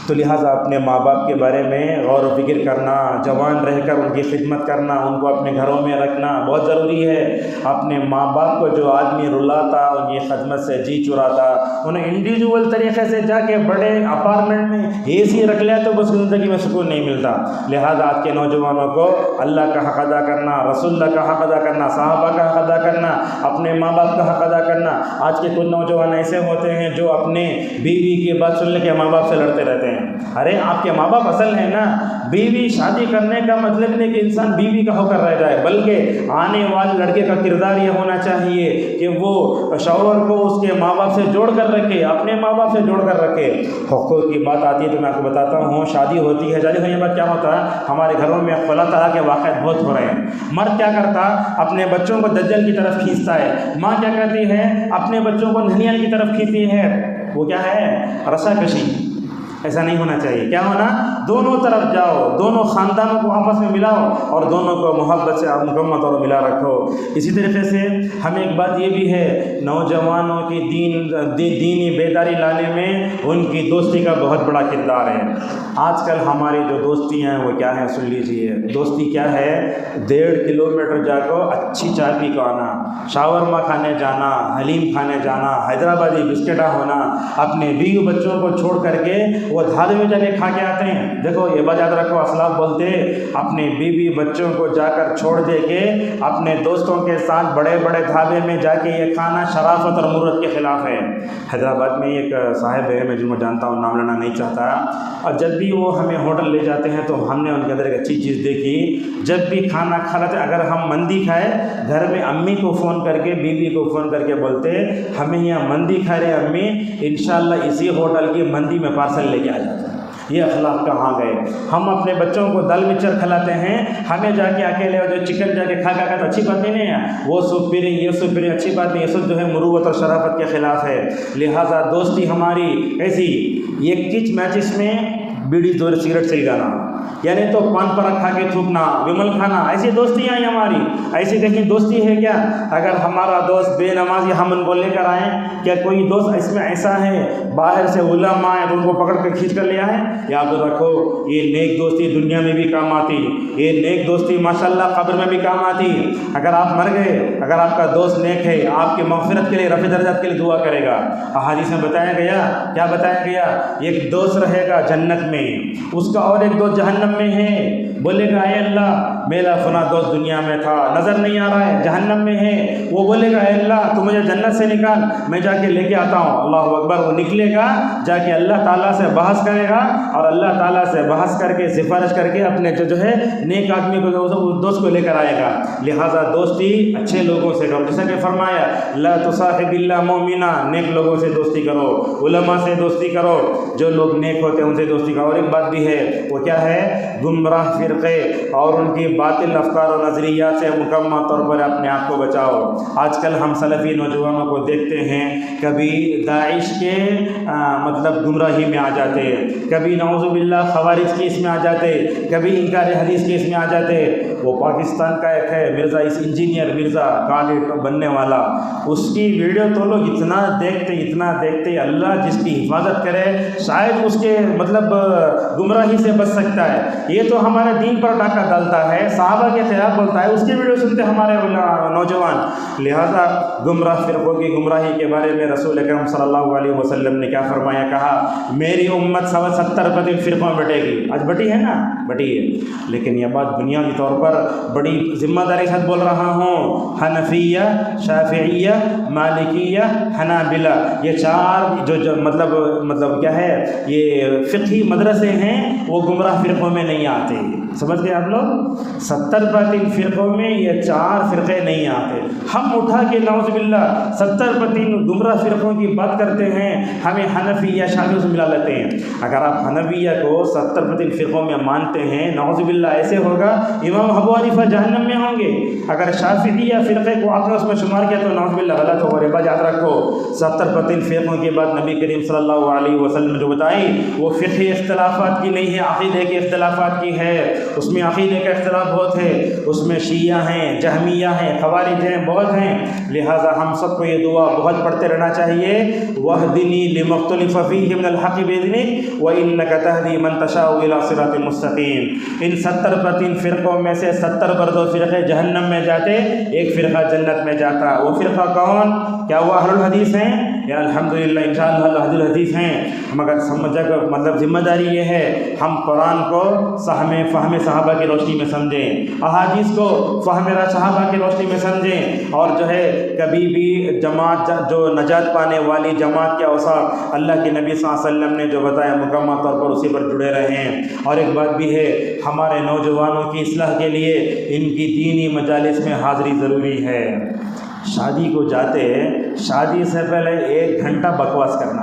تو لہٰذا اپنے ماں باپ کے بارے میں غور و فکر کرنا، جوان رہ کر ان کی خدمت کرنا، ان کو اپنے گھروں میں رکھنا بہت ضروری ہے۔ اپنے ماں باپ کو جو آدمی رلاتا، ان کی خدمت سے جی چراتا، انہیں انڈیویجول طریقے سے جا کے بڑے اپارٹمنٹ میں اے سی رکھ لیا تو بس زندگی میں سکون نہیں ملتا۔ لہٰذا آج کے نوجوانوں کو اللہ کا حق ادا کرنا، رسول اللہ کا حق ادا کرنا، صحابہ کا حق ادا کرنا، اپنے ماں باپ کا حق ادا کرنا۔ آج کے کچھ نوجوان ایسے ہوتے ہیں جو اپنے بیوی کی بات سننے کے ماں باپ سے لڑتے رہتے ہیں۔ ارے آپ کے ماں باپ اصل ہیں نا۔ بیوی شادی کرنے کا مطلب نہیں کہ انسان بیوی کا ہو کر رہ جائے، بلکہ آنے والے لڑکے کا کردار یہ ہونا چاہیے کہ وہ شوہر کو اس کے ماں باپ سے جوڑ کر رکھے، اپنے ماں باپ سے جوڑ کر رکھے۔ حقوق کی بات آتی ہے تو میں آپ کو بتاتا ہوں، شادی ہوتی ہے، شادی ہونے کے بعد کیا ہوتا ہے، ہمارے گھروں میں خلا طلاق کے واقعات بہت ہو رہے ہیں۔ مرد کیا کرتا، اپنے بچوں کو دجال کی طرف کھینچتا ہے، ماں کیا کہتی ہے، اپنے بچوں کو ننیال کی طرف کھینچتی ہے۔ وہ کیا ہے، رسا کشی۔ ایسا نہیں ہونا چاہیے۔ کیا ہونا، دونوں طرف جاؤ، دونوں خاندانوں کو آپس میں ملاؤ اور دونوں کو محبت سے مکمل طور پر ملا رکھو۔ اسی طریقے سے ہمیں ایک بات یہ بھی ہے، نوجوانوں کی دینی بیداری لانے میں ان کی دوستی کا بہت بڑا کردار ہے۔ آج کل ہماری جو دوستی ہیں وہ کیا ہے، سن لیجیے، دوستی کیا ہے، 1.5 کلومیٹر جا کر اچھی چائے پی کو آنا، شاورما کھانے جانا، حلیم کھانے جانا، حیدرآبادی بسکٹا ہونا، اپنے بیوی بچوں کو چھوڑ کر کے وہ دھاڑے میں جا کے کھا کے آتے ہیں۔ دیکھو یہ بات یاد رکھو، اسلاف بولتے اپنے بیوی بچوں کو جا کر چھوڑ دے کے اپنے دوستوں کے ساتھ بڑے بڑے ڈھابے میں جا کے یہ کھانا شرافت اور مروت کے خلاف ہے۔ حیدرآباد میں ایک صاحب ہے، میں جن کو جانتا ہوں، نام لینا نہیں چاہتا، اور جب بھی وہ ہمیں ہوٹل لے جاتے ہیں تو ہم نے ان کے اندر ایک اچھی چیز دیکھی، جب بھی کھانا کھا لیتے، اگر ہم مندی کھائے، گھر میں امی کو فون کر کے، بیوی کو فون کر کے بولتے ہمیں یہاں مندی کھا رہے امی، انشاءاللہ اسی ہوٹل کی مندی میں پارسل لے کے آ جاتا ہے۔ یہ اخلاق کہاں گئے؟ ہم اپنے بچوں کو دال مچر کھلاتے ہیں، ہمیں جا کے اکیلے جو چکن جا کے کھا تو اچھی بات نہیں ہے، وہ سوپ پی رہی، یہ سوپ پی رہی، اچھی بات نہیں، یہ سب جو ہے مروت اور شرافت کے خلاف ہے۔ لہٰذا دوستی ہماری ایسی، ایک کچ میچز میں بیڑی دور سگریٹ سے جانا، یعنی تو پان پرا کھا کے تھوکنا، ومل کھانا، ایسی دوستیاں ہیں ہماری۔ ایسی کہیں دوستی ہے کیا؟ اگر ہمارا دوست بے نمازی ہم ان کو لے کر آئیں، کیا کوئی دوست اس میں ایسا ہے باہر سے علماء آئے تو ان کو پکڑ کر کھینچ کر لے آئے؟ یاد رکھو، یہ نیک دوستی دنیا میں بھی کام آتی، یہ نیک دوستی ماشاءاللہ قبر میں بھی کام آتی۔ اگر آپ مر گئے، اگر آپ کا دوست نیک ہے، آپ کی مغفرت کے لیے، رفع درجات کے لیے دعا کرے گا۔ احادیث میں بتایا گیا، کیا بتایا گیا، ایک دوست رہے گا جنت میں، اس کا اور ایک دوست جہنم میں ہے، بولے گا اے اللہ میرا فنا دوست دنیا میں تھا، نظر نہیں آ رہا ہے، جہنم میں ہے، وہ بولے گا اے اللہ تو مجھے جنت سے نکال، میں جا کے لے کے آتا ہوں۔ اللہ اکبر، وہ نکلے گا، جا کے اللہ تعالیٰ سے بحث کرے گا، اور اللہ تعالیٰ سے بحث کر کے سفارش کر کے اپنے جو ہے نیک آدمی کو، اس دوست کو لے کر آئے گا۔ لہٰذا دوستی اچھے لوگوں سے کرو، جیسا کہ فرمایا لا تصاحب الا مومنا، نیک لوگوں سے دوستی کرو، علماء سے دوستی کرو، جو لوگ نیک ہوتے ہیں ان سے دوستی کرو۔ اور ایک بات بھی ہے، وہ کیا ہے، گمراہ فرقے اور ان کی باطل افکار و نظریات سے مکمل طور پر اپنے آپ کو بچاؤ۔ آج کل ہم سلفی نوجوانوں کو دیکھتے ہیں، کبھی داعش کے مطلب گمراہی میں آ جاتے، کبھی نعوذ باللہ خوارج کی اس میں آ جاتے، کبھی انکار حدیث کے اس میں آ جاتے۔ وہ پاکستان کا ایک ہے مرزا، اس انجینئر مرزا کالٹ بننے والا، اس کی ویڈیو تو لوگ اتنا دیکھتے، اللہ جس کی حفاظت کرے، شاید اس کے مطلب گمراہی سے بچ سکتا ہے۔ یہ تو ہمارے دین پر ڈاکہ ڈالتا ہے، صحابہ کے خلاف بولتا ہے، اس کی ویڈیو سنتے ہمارے نوجوان۔ لہذا گمراہ فرقوں کی گمراہی کے بارے میں رسول اکرم صلی اللہ علیہ وسلم نے کیا فرمایا، کہا میری امت 70% فرقوں میں بٹے گی۔ آج بٹی ہے نا، بٹی ہے، لیکن یہ بات بنیادی طور پر بڑی ذمہ داری سے بول رہا ہوں، حنفیہ، شافعیہ، مالکیہ، حنابلہ، یہ چار جو مطلب کیا ہے، یہ فقہی مدرسے ہیں، وہ گمراہ فرقوں میں نہیں آتے۔ سمجھ گئے آپ لوگ؟ 70% فرقوں میں یہ 4 فرقے نہیں آتے۔ ہم اٹھا کے نعوذ باللہ 70% گمراہ فرقوں کی بات کرتے ہیں، ہمیں حنفیہ شافعیہ سے ملا لیتے ہیں۔ اگر آپ حنفیہ کو 70% فرقوں میں مانتے ہیں، نعوذ باللہ ایسے ہوگا امام ابو حنیفہ جہنم میں ہوں گے۔ اگر شافعیہ فرقے کو آپ نے اس میں شمار کیا تو نعوذ باللہ غلط ہوگا۔ یہ بات یاد رکھو، 70% فرقوں کی بات نبی کریم صلی اللہ علیہ وسلم نے جو بتائی وہ فقہی اختلافات کی نہیں ہے، عقیدے کے اختلافات کی ہے، اس میں عقیدے کا اختلاف بہت ہے، اس میں شیعہ ہیں، جہمیہ ہیں، خوارج ہیں، بہت ہیں، لہٰذا ہم سب کو یہ دعا بہت پڑھتے رہنا چاہیے، وَاهْدِنِي لِمَا اخْتُلِفَ فِيهِ مِنَ الْحَقِّ بِإِذْنِكَ وَإِنَّكَ تَهْدِي مَن تَشَاءُ إِلَىٰ صِرَاطٍ مُّسْتَقِيمٍ۔ ان 70 پر 3 فرقوں میں سے 70 پر 2 فرقے جہنم میں جاتے، ایک فرقہ جنت میں جاتا۔ وہ فرقہ کون؟ کیا وہ اہل الحدیث ہیں؟ یا الحمدللہ انشاءاللہ اہل الحدیث ہیں، مگر سمجھا مطلب ذمہ داری یہ ہے ہم قرآن کو فہم صحابہ کی روشنی میں سمجھیں، احادیث کو فہم صحابہ کی روشنی میں سمجھیں، اور جو ہے کبھی بھی جماعت جو نجات پانے والی جماعت کے اوصاف اللہ کے نبی صلی اللہ علیہ وسلم نے جو بتایا مکمل طور پر اسی پر جڑے رہیں۔ اور ایک بات بھی ہے، ہمارے نوجوانوں کی اصلاح کے لیے ان کی دینی مجالس میں حاضری ضروری ہے۔ شادی کو جاتے، شادی سے پہلے 1 گھنٹہ بکواس کرنا،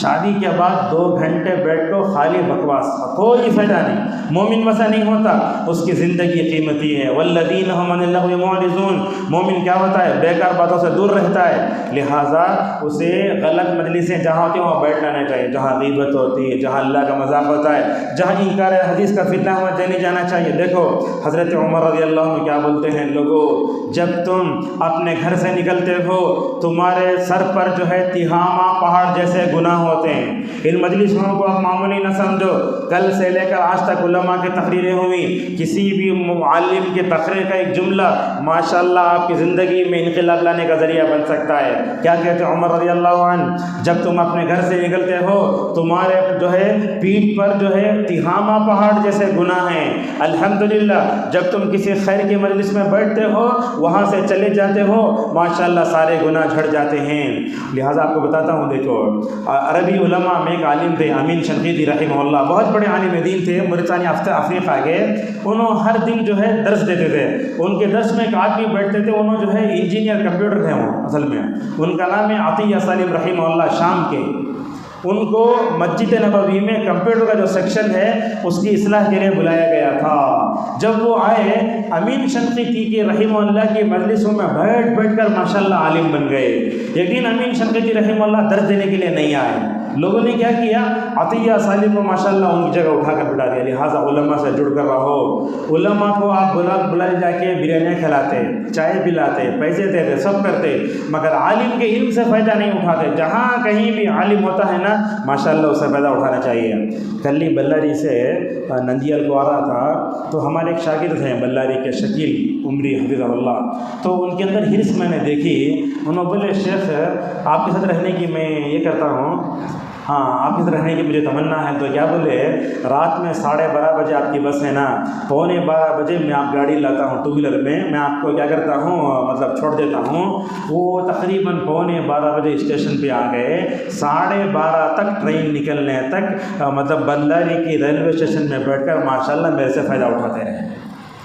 شادی کے بعد 2 گھنٹے بیٹھ کو خالی بکواس، کوئی فائدہ نہیں، مومن ویسا نہیں ہوتا، اس کی زندگی قیمتی ہے۔ والذین هم عن اللغو معرضون، مومن کیا ہوتا ہے؟ بیکار باتوں سے دور رہتا ہے، لہٰذا اسے غلط مجلسیں جہاں ہوتی ہیں وہاں بیٹھنا نہیں چاہیے، جہاں غیبت ہوتی ہے، جہاں اللہ کا مذاق ہوتا ہے، جہاں انکار حدیث کا فتنہ ہوا نہیں جانا چاہیے۔ دیکھو حضرت عمر رضی اللہ عنہ کیا بولتے ہیں، لوگوں جب تم اپنے گھر سے نکلتے ہو تمہارے سر پر جو ہے تہامہ پہاڑ جیسے گناہ ہوتے ہیں۔ ان مجلسوں کو آپ معمولی نہ سمجھو، کل سے لے کر آج تک علماء کی تقریریں ہوئی، کسی بھی معلم کی تقریر کا ایک جملہ ماشاءاللہ آپ کی زندگی میں انقلاب لانے کا ذریعہ بن سکتا ہے۔ کیا کہتے ہیں عمر رضی اللہ عنہ، جب تم اپنے گھر سے نکلتے ہو تمہارے جو ہے پیٹھ پر جو ہے تہامہ پہاڑ جیسے گناہ ہیں، الحمدللہ جب تم کسی خیر کی مجلس میں بیٹھتے ہو وہاں سے چلے جاتے ہو ماشاءاللہ سارے گناہ جھڑ جاتے ہیں۔ لہٰذا آپ کو بتاتا ہوں، دیکھو عربی علماء میں ایک عالم تھے امین شنقیطی رحمہ اللہ، بہت بڑے عالم دین تھے، موریتانیہ افریقہ کے، انہوں ہر دن جو ہے درس دیتے تھے، ان کے درس میں ایک آدمی بیٹھتے تھے، انہوں جو ہے انجینئر کمپیوٹر تھے، وہ اصل میں ان کا نام ہے عطیہ سالم رحمہ اللہ، شام کے، ان کو مسجد نبوی میں کمپیوٹر کا جو سیکشن ہے اس کی اصلاح کے لیے بلایا گیا تھا۔ جب وہ آئے امین شنقیطی کی رحمہ اللہ کی مجلسوں میں بیٹھ کر ماشاءاللہ عالم بن گئے۔ ایک دن امین شنقیطی رحمہ اللہ درس دینے کے لیے نہیں آئے، لوگوں نے کیا کیا، عطیہ سالم کو ماشاءاللہ ان کی جگہ اٹھا کر بٹھا دیا۔ لہٰذا علماء سے جڑ کر رہو، علماء کو آپ بلا جا کے بریانیاں کھلاتے، چائے پلاتے، پیسے دیتے، سب کرتے، مگر عالم کے علم سے فائدہ نہیں اٹھاتے۔ جہاں کہیں بھی عالم ہوتا ہے نا ماشاءاللہ اسے فائدہ اٹھانا چاہیے۔ کل ہی بلاری سے نندیال کو آ رہا تھا، تو ہمارے ایک شاگرد ہیں بلاری کے شکیل عمری حفظہ اللہ، تو ان کے اندر حرص میں نے دیکھی، انہوں نے بولے شیخ آپ کے ساتھ رہنے کی میں یہ کرتا ہوں، ہاں آپ کے ساتھ رہنے کی مجھے تمنا ہے، تو کیا بولے رات میں 12:30 بجے آپ کی بس ہے نا، 11:15 بجے میں آپ گاڑی لاتا ہوں 2 ویلر میں آپ کو کیا کرتا ہوں مطلب چھوڑ دیتا ہوں۔ وہ تقریباً 11:15 بجے اسٹیشن پہ آ گئے، 12:30 تک ٹرین نکلنے تک مطلب بلاری کی ریلوے اسٹیشن میں بیٹھ کر ماشاءاللہ میرے سے فائدہ اٹھاتے رہے۔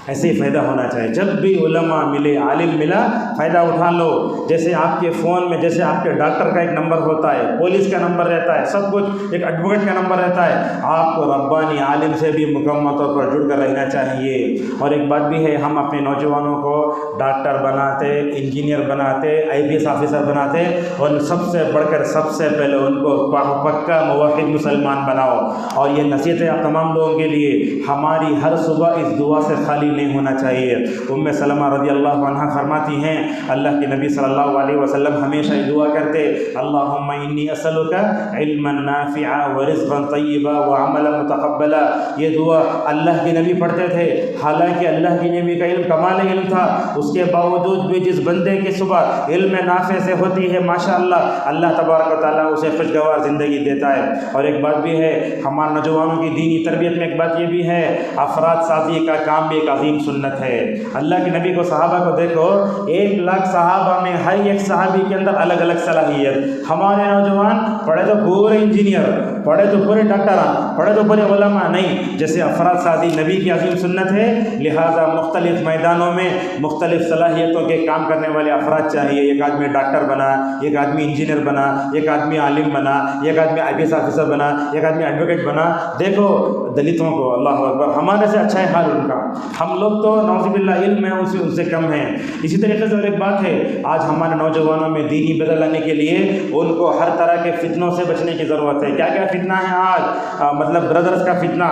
ایسے ہی فائدہ ہونا چاہیے، جب بھی علماء ملے، عالم ملا، فائدہ اٹھا لو۔ جیسے آپ کے فون میں جیسے آپ کے ڈاکٹر کا ایک نمبر ہوتا ہے، پولیس کا نمبر رہتا ہے، سب کچھ ایک ایڈوکیٹ کا نمبر رہتا ہے، آپ کو ربانی عالم سے بھی مکمل طور پر جڑ کر رہنا چاہیے۔ اور ایک بات بھی ہے، ہم اپنے نوجوانوں کو ڈاکٹر بناتے، انجینئر بناتے، IPS آفیسر بناتے، اور سب سے بڑھ کر سب سے پہلے ان کو پکا موحد مسلمان بناؤ۔ اور یہ نصیحتیں آپ تمام لوگوں کے لیے، ہماری ہر صبح اس دعا سے خالی نہیں ہونا چاہیے۔ ام سلمہ رضی اللہ عنہ فرماتی ہیں اللہ کے نبی صلی اللہ علیہ وسلم ہمیشہ یہ دعا کرتے، اللہم انی اسألک علما نافعا ورزقا طیبا وعملا متقبلا۔ یہ دعا اللہ کے نبی پڑھتے تھے، حالانکہ اللہ کے نبی کا علم کمال علم تھا، اس کے باوجود بھی جس بندے کی صبح علم نافع سے ہوتی ہے ماشاءاللہ اللہ تبارک و تعالیٰ اسے خوشگوار زندگی دیتا ہے۔ اور ایک بات بھی ہے، ہمارے نوجوانوں کی دینی تربیت میں ایک بات یہ بھی ہے، افراد سازی کا کام بھی ایک عظیم سنت ہے۔ اللہ کے نبی کو صحابہ کو دیکھو، 1 لاکھ صحابہ میں ہر ایک صحابی کے اندر الگ الگ صلاحیت۔ ہمارے نوجوان پڑھے تو پورے انجینئر، پڑھے تو پورے ڈاکٹر، پڑھے تو پورے علماء، نہیں، جیسے افراد سازی نبی کی عظیم سنت ہے، لہٰذا مختلف میدانوں میں مختلف صلاحیتوں کے کام کرنے والے افراد چاہیے۔ ایک آدمی ڈاکٹر بنا، ایک آدمی انجینئر بنا، ایک آدمی عالم بنا، ایک آدمی IPS آفیسر بنا، ایک آدمی ایڈوکیٹ بنا۔ دیکھو دلتوں کو، اللہ اکبر، ہمارے سے اچھا ہے حال ان کا، ہم لوگ تو نعوذ باللہ علم ہے ان سے کم ہیں۔ اسی طریقے سے اور ایک بات ہے، آج ہمارے نوجوانوں میں دینی بدل لانے کے لیے ان کو ہر طرح کے فتنوں سے بچنے کی ضرورت ہے۔ کیا کیا فتنہ ہے آج، مطلب برادرز کا فتنہ،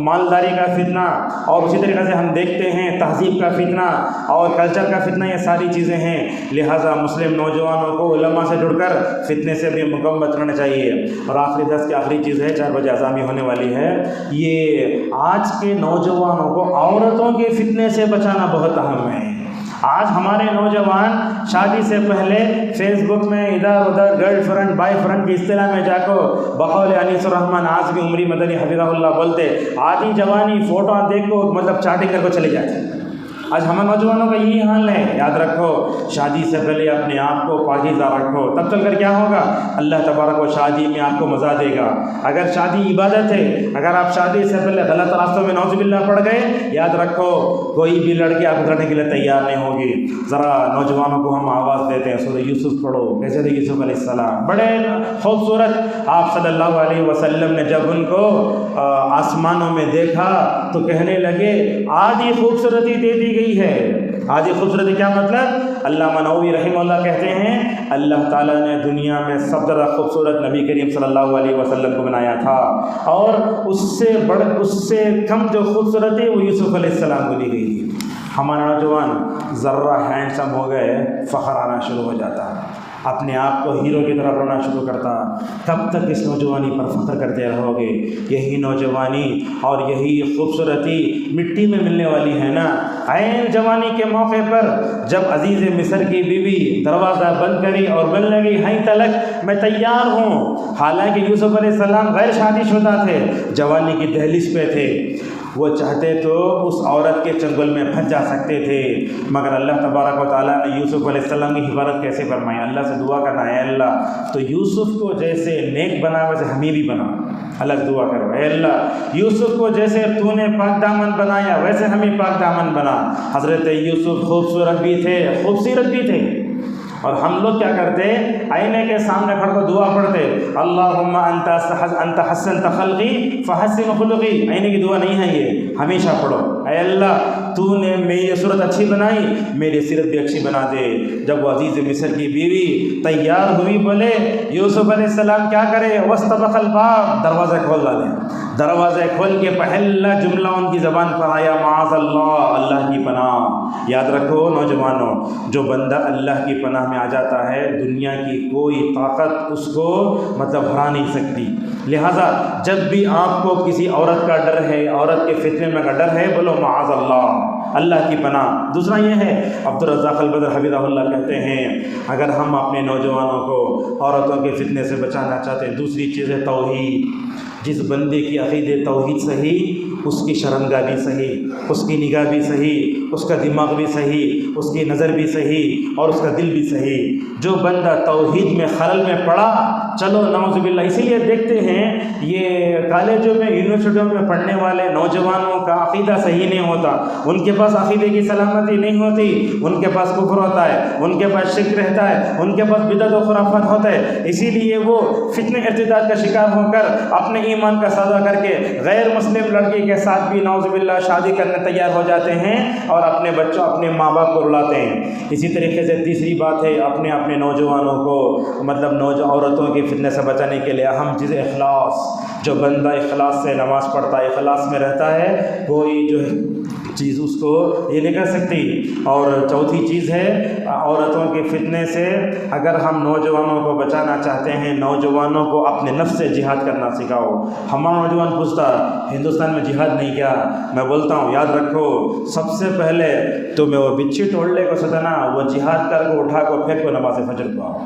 مالداری کا فتنہ، اور اسی طریقے سے ہم دیکھتے ہیں تہذیب کا فتنہ اور کلچر کا فتنہ، یہ ساری چیزیں ہیں۔ لہٰذا مسلم نوجوانوں کو علماء سے جڑ کر فتنے سے بھی مقابلہ کرنا چاہیے۔ اور آخری درس کی آخری چیز ہے، 4 بجے اذان ہونے والی ہے، یہ آج کے نوجوانوں کو عورتوں کے فتنے سے بچانا بہت اہم ہے۔ آج ہمارے نوجوان شادی سے پہلے فیس بک میں ادھر ادھر گرل فرینڈ بائی فرینڈ کی اصطلاح میں جا کو بقول انیس الرحمن عازمی عمری مدنی حفظہ اللہ بولتے آدھی جوانی فوٹو دیکھ کو مطلب چاٹنگ کر کو چلے جاتے۔ آج ہمارے نوجوانوں کا یہی حال ہے۔ یاد رکھو، شادی سے پہلے اپنے آپ کو پاکیزہ رکھو، تب چل کر کیا ہوگا، اللہ تبارک و شادی میں آپ کو مزہ دے گا۔ اگر شادی عبادت ہے، اگر آپ شادی سے پہلے غلط راستوں میں نعوذ باللہ پڑ گئے، یاد رکھو کوئی بھی لڑکی آپ کو کرنے کے لیے تیار نہیں ہوگی۔ ذرا نوجوانوں کو ہم آواز دیتے ہیں، سورہ یوسف پڑھو، کیسے تھے یوسف علیہ السلام، بڑے خوبصورت۔ آپ صلی اللہ علیہ وسلم نے جب ان کو آسمانوں میں دیکھا تو کہنے لگے آدھی خوبصورتی دے دی گئی ہے۔ آدھی خوبصورتی کیا مطلب؟ علامہ نووی رحمہ اللہ کہتے ہیں اللہ تعالیٰ نے دنیا میں سب سے زیادہ خوبصورت نبی کریم صلی اللہ علیہ وسلم کو بنایا تھا، اور اس سے کم جو خوبصورتی وہ یوسف علیہ السلام کو دی گئی تھی۔ ہمارا نوجوان ذرہ ہینڈسم ہو گئے فخر آنا شروع ہو جاتا، اپنے آپ کو ہیرو کی طرح بنانا شروع کرتا۔ کب تک اس نوجوانی پر فخر کرتے رہو گے؟ یہی نوجوانی اور یہی خوبصورتی مٹی میں ملنے والی ہے نا۔ عین جوانی کے موقع پر جب عزیز مصر کی بیوی دروازہ بند کری اور بولنے لگی ہائیں تلک میں تیار ہوں، حالانکہ یوسف علیہ السلام غیر شادی شدہ تھے، جوانی کی دہلیز پہ تھے، وہ چاہتے تو اس عورت کے چنگل میں پھنس جا سکتے تھے، مگر اللہ تبارک و تعالیٰ نے یوسف علیہ السلام کی حفاظت کیسے فرمائی؟ اللہ سے دعا کرنا ہے اللہ تو یوسف کو جیسے نیک بنا ویسے ہمیں بھی بنا۔ اللہ سے دعا کرو، اے اللہ یوسف کو جیسے تو نے پاک دامن بنایا ویسے ہمیں پاک دامن بنا۔ حضرت یوسف خوبصورت بھی تھے، خوبصورت بھی تھے، اور ہم لوگ کیا کرتے، آئینے کے سامنے کھڑ کر دعا پڑھتے اللہم انت حسنت خلقی فحسن خلقی۔ آئینے کی دعا نہیں ہے یہ، ہمیشہ پڑھو اے اللہ تو نے میری صورت اچھی بنائی، میری سیرت بھی اچھی بنا دے۔ جب وہ عزیز مصر کی بیوی تیار ہوئی، بولے یوسف علیہ السلام کیا کرے، واستبق الباب، دروازہ کھول ڈالے۔ دروازے کھول کے پہلا جملہ ان کی زبان پر آیا معاذ اللہ، اللہ کی پناہ۔ یاد رکھو نوجوانوں، جو بندہ اللہ کی پناہ میں آ جاتا ہے دنیا کی کوئی طاقت اس کو مطلب ہرا نہیں سکتی۔ لہٰذا جب بھی آپ کو کسی عورت کا ڈر ہے، عورت کے فتنے میں کا ڈر ہے، بولو معاذ اللہ، اللہ کی پناہ۔ دوسرا یہ ہے، عبدالرزاق البدر حفظہ اللہ کہتے ہیں اگر ہم اپنے نوجوانوں کو عورتوں کے فتنے سے بچانا چاہتے ہیں، دوسری چیز ہے توحید۔ جس بندے کی عقیدے توحید صحیح، اس کی شرمگاہ بھی صحیح، اس کی نگاہ بھی صحیح، اس کا دماغ بھی صحیح، اس کی نظر بھی صحیح، اور اس کا دل بھی صحیح۔ جو بندہ توحید میں خلل میں پڑا، چلو نعوذ باللہ، اسی لیے دیکھتے ہیں یہ کالجوں میں یونیورسٹیوں میں پڑھنے والے نوجوانوں کا عقیدہ صحیح نہیں ہوتا، ان کے پاس عقیدے کی سلامتی نہیں ہوتی، ان کے پاس کفر ہوتا ہے، ان کے پاس شرک رہتا ہے، ان کے پاس بدعت و خرافات ہوتا ہے، اسی لیے وہ فتنہ ارتداد کا شکار ہو کر اپنے ایمان کا سودا کر کے غیر مسلم لڑکی کے ساتھ بھی نعوذ باللہ شادی کرنے تیار ہو جاتے ہیں اور اپنے بچوں اپنے ماں باپ کو رلاتے ہیں۔ اسی طریقے سے تیسری بات ہے اپنے نوجوانوں کو مطلب عورتوں کی فتنے سے بچانے کے لیے اہم چیز اخلاص۔ جو بندہ اخلاص سے نماز پڑھتا ہے، اخلاص میں رہتا ہے، کوئی جو چیز اس کو یہ نہیں کر سکتی۔ اور چوتھی چیز ہے عورتوں کے فتنے سے اگر ہم نوجوانوں کو بچانا چاہتے ہیں، نوجوانوں کو اپنے نفس سے جہاد کرنا سکھاؤ۔ ہمارا نوجوان پوچھتا ہندوستان میں جہاد نہیں کیا، میں بولتا ہوں یاد رکھو سب سے پہلے تمہیں وہ بچھی ٹولنے کو ستنا، وہ جہاد کر کو اٹھا کو پھینک کو نماز فجر کو آؤ،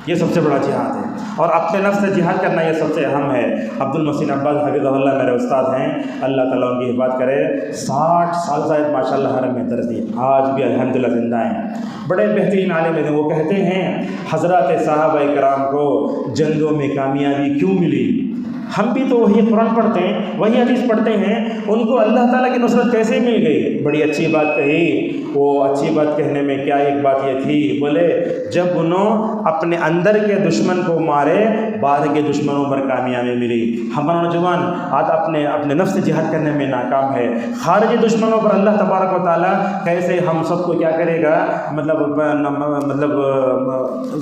یہ سب سے بڑا جہاد ہے۔ اور اپنے نفس سے جہاد کرنا یہ سب سے اہم ہے۔ عبد المحسن عباس حفظہ اللہ میرے استاد ہیں، اللہ تعالیٰ ان کی حفاظت کرے، 60 سال زائد ماشاء اللہ حرم میں درس دی، آج بھی الحمدللہ زندہ ہیں، بڑے بہترین عالم ہیں۔ وہ کہتے ہیں حضرات صحابہ کرام کو جنگوں میں کامیابی کیوں ملی؟ ہم بھی تو وہی قرآن پڑھتے ہیں، وہی حدیث پڑھتے ہیں، ان کو اللہ تعالیٰ کی نصرت کیسے مل گئی؟ بڑی اچھی بات کہی۔ وہ اچھی بات کہنے میں کیا ایک بات یہ تھی، بولے جب انہوں اپنے اندر کے دشمن کو مارے، باہر کے دشمنوں پر کامیابی ملی۔ ہمارا نوجوان آج اپنے نفس سے جہاد کرنے میں ناکام ہے، خارجی دشمنوں پر اللہ تبارک و تعالیٰ کیسے ہم سب کو کیا کرے گا، مطلب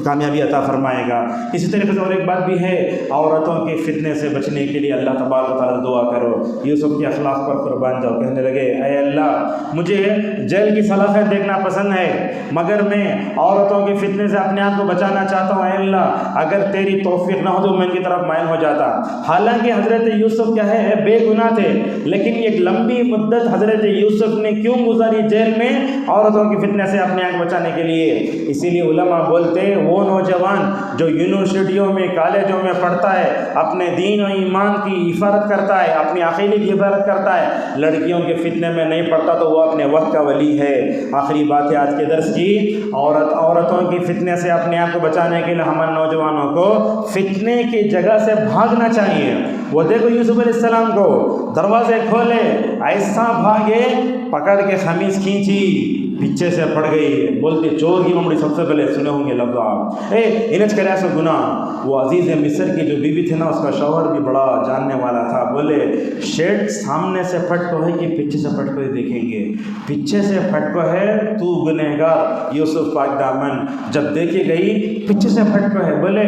کامیابی عطا فرمائے گا۔ اسی طریقے سے اور ایک بات بھی ہے، عورتوں کے فتنے سے بچنے کے لیے اللہ تبارک و تعالیٰ سے دعا کرو۔ یوسف کے اخلاق پر قربان جاؤ، کہنے لگے اے اللہ مجھے جیل کی سلاخیں دیکھنا پسند ہے، مگر میں عورتوں کے فتنے سے اپنے آپ کو بچانا چاہتا ہوں۔ اے اللہ اگر تیری توفیق نہ ہو تو میں ان کی طرف مائل ہو جاتا۔ حالانکہ حضرت یوسف کیا ہے بے گناہ تھے، لیکن ایک لمبی مدت حضرت یوسف نے کیوں گزاری جیل میں؟ عورتوں کی فتنے سے اپنے آپ بچانے کے لیے۔ اسی لیے علماء بولتے ہیں وہ نوجوان جو یونیورسٹیوں میں کالجوں میں پڑھتا ہے، اپنے دین و ایمان کی حفاظت کرتا ہے، اپنی عقیدے کی حفاظت کرتا ہے، لڑکیوں کے فتنے میں نہیں پڑتا تو وہ اپنے وقت کا ولی ہے۔ آخری بات ہے آج کے درس کی، عورتوں کی فتنے سے اپنے آپ کو بچانے کے لیے ہم نوجوانوں کو فتنے کی جگہ سے بھاگنا چاہیے۔ وہ دیکھو یوسف علیہ السلام کو دروازے کھولے، ایسا بھاگے، پکڑ کے قمیص کھینچی، پیچھے سے پڑ گئی، بولتے چور کی ممڑی سب سے پہلے سنے ہوں گے لفظ آپ انج کرے ایسا گناہ۔ وہ عزیز مصر کی جو بیوی تھی نا، اس کا شوہر بھی بڑا جاننے والا تھا، بولے شیٹ سامنے سے پھٹکو ہے کہ پیچھے سے پھٹکو ہے دیکھیں گے، پیچھے سے پھٹکو ہے تو گنہگار یوسف پاک دامن، جب دیکھی گئی پیچھے سے پھٹکو ہے، بولے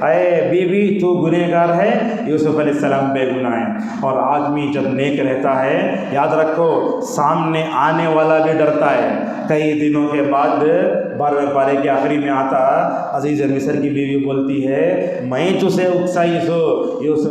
اے بیوی تو گنہگار ہے، یوسف علیہ السلام بے گناہ ہے۔ اور آدمی جب نیک رہتا ہے یاد رکھو سامنے آنے والا بھی ڈرتا ہے۔ کئی دنوں کے بعد 12ویں پارے کے آخری میں آتا، عزیز مصر کی بیوی بولتی ہے میں تجھے اکسائی سو، یوسف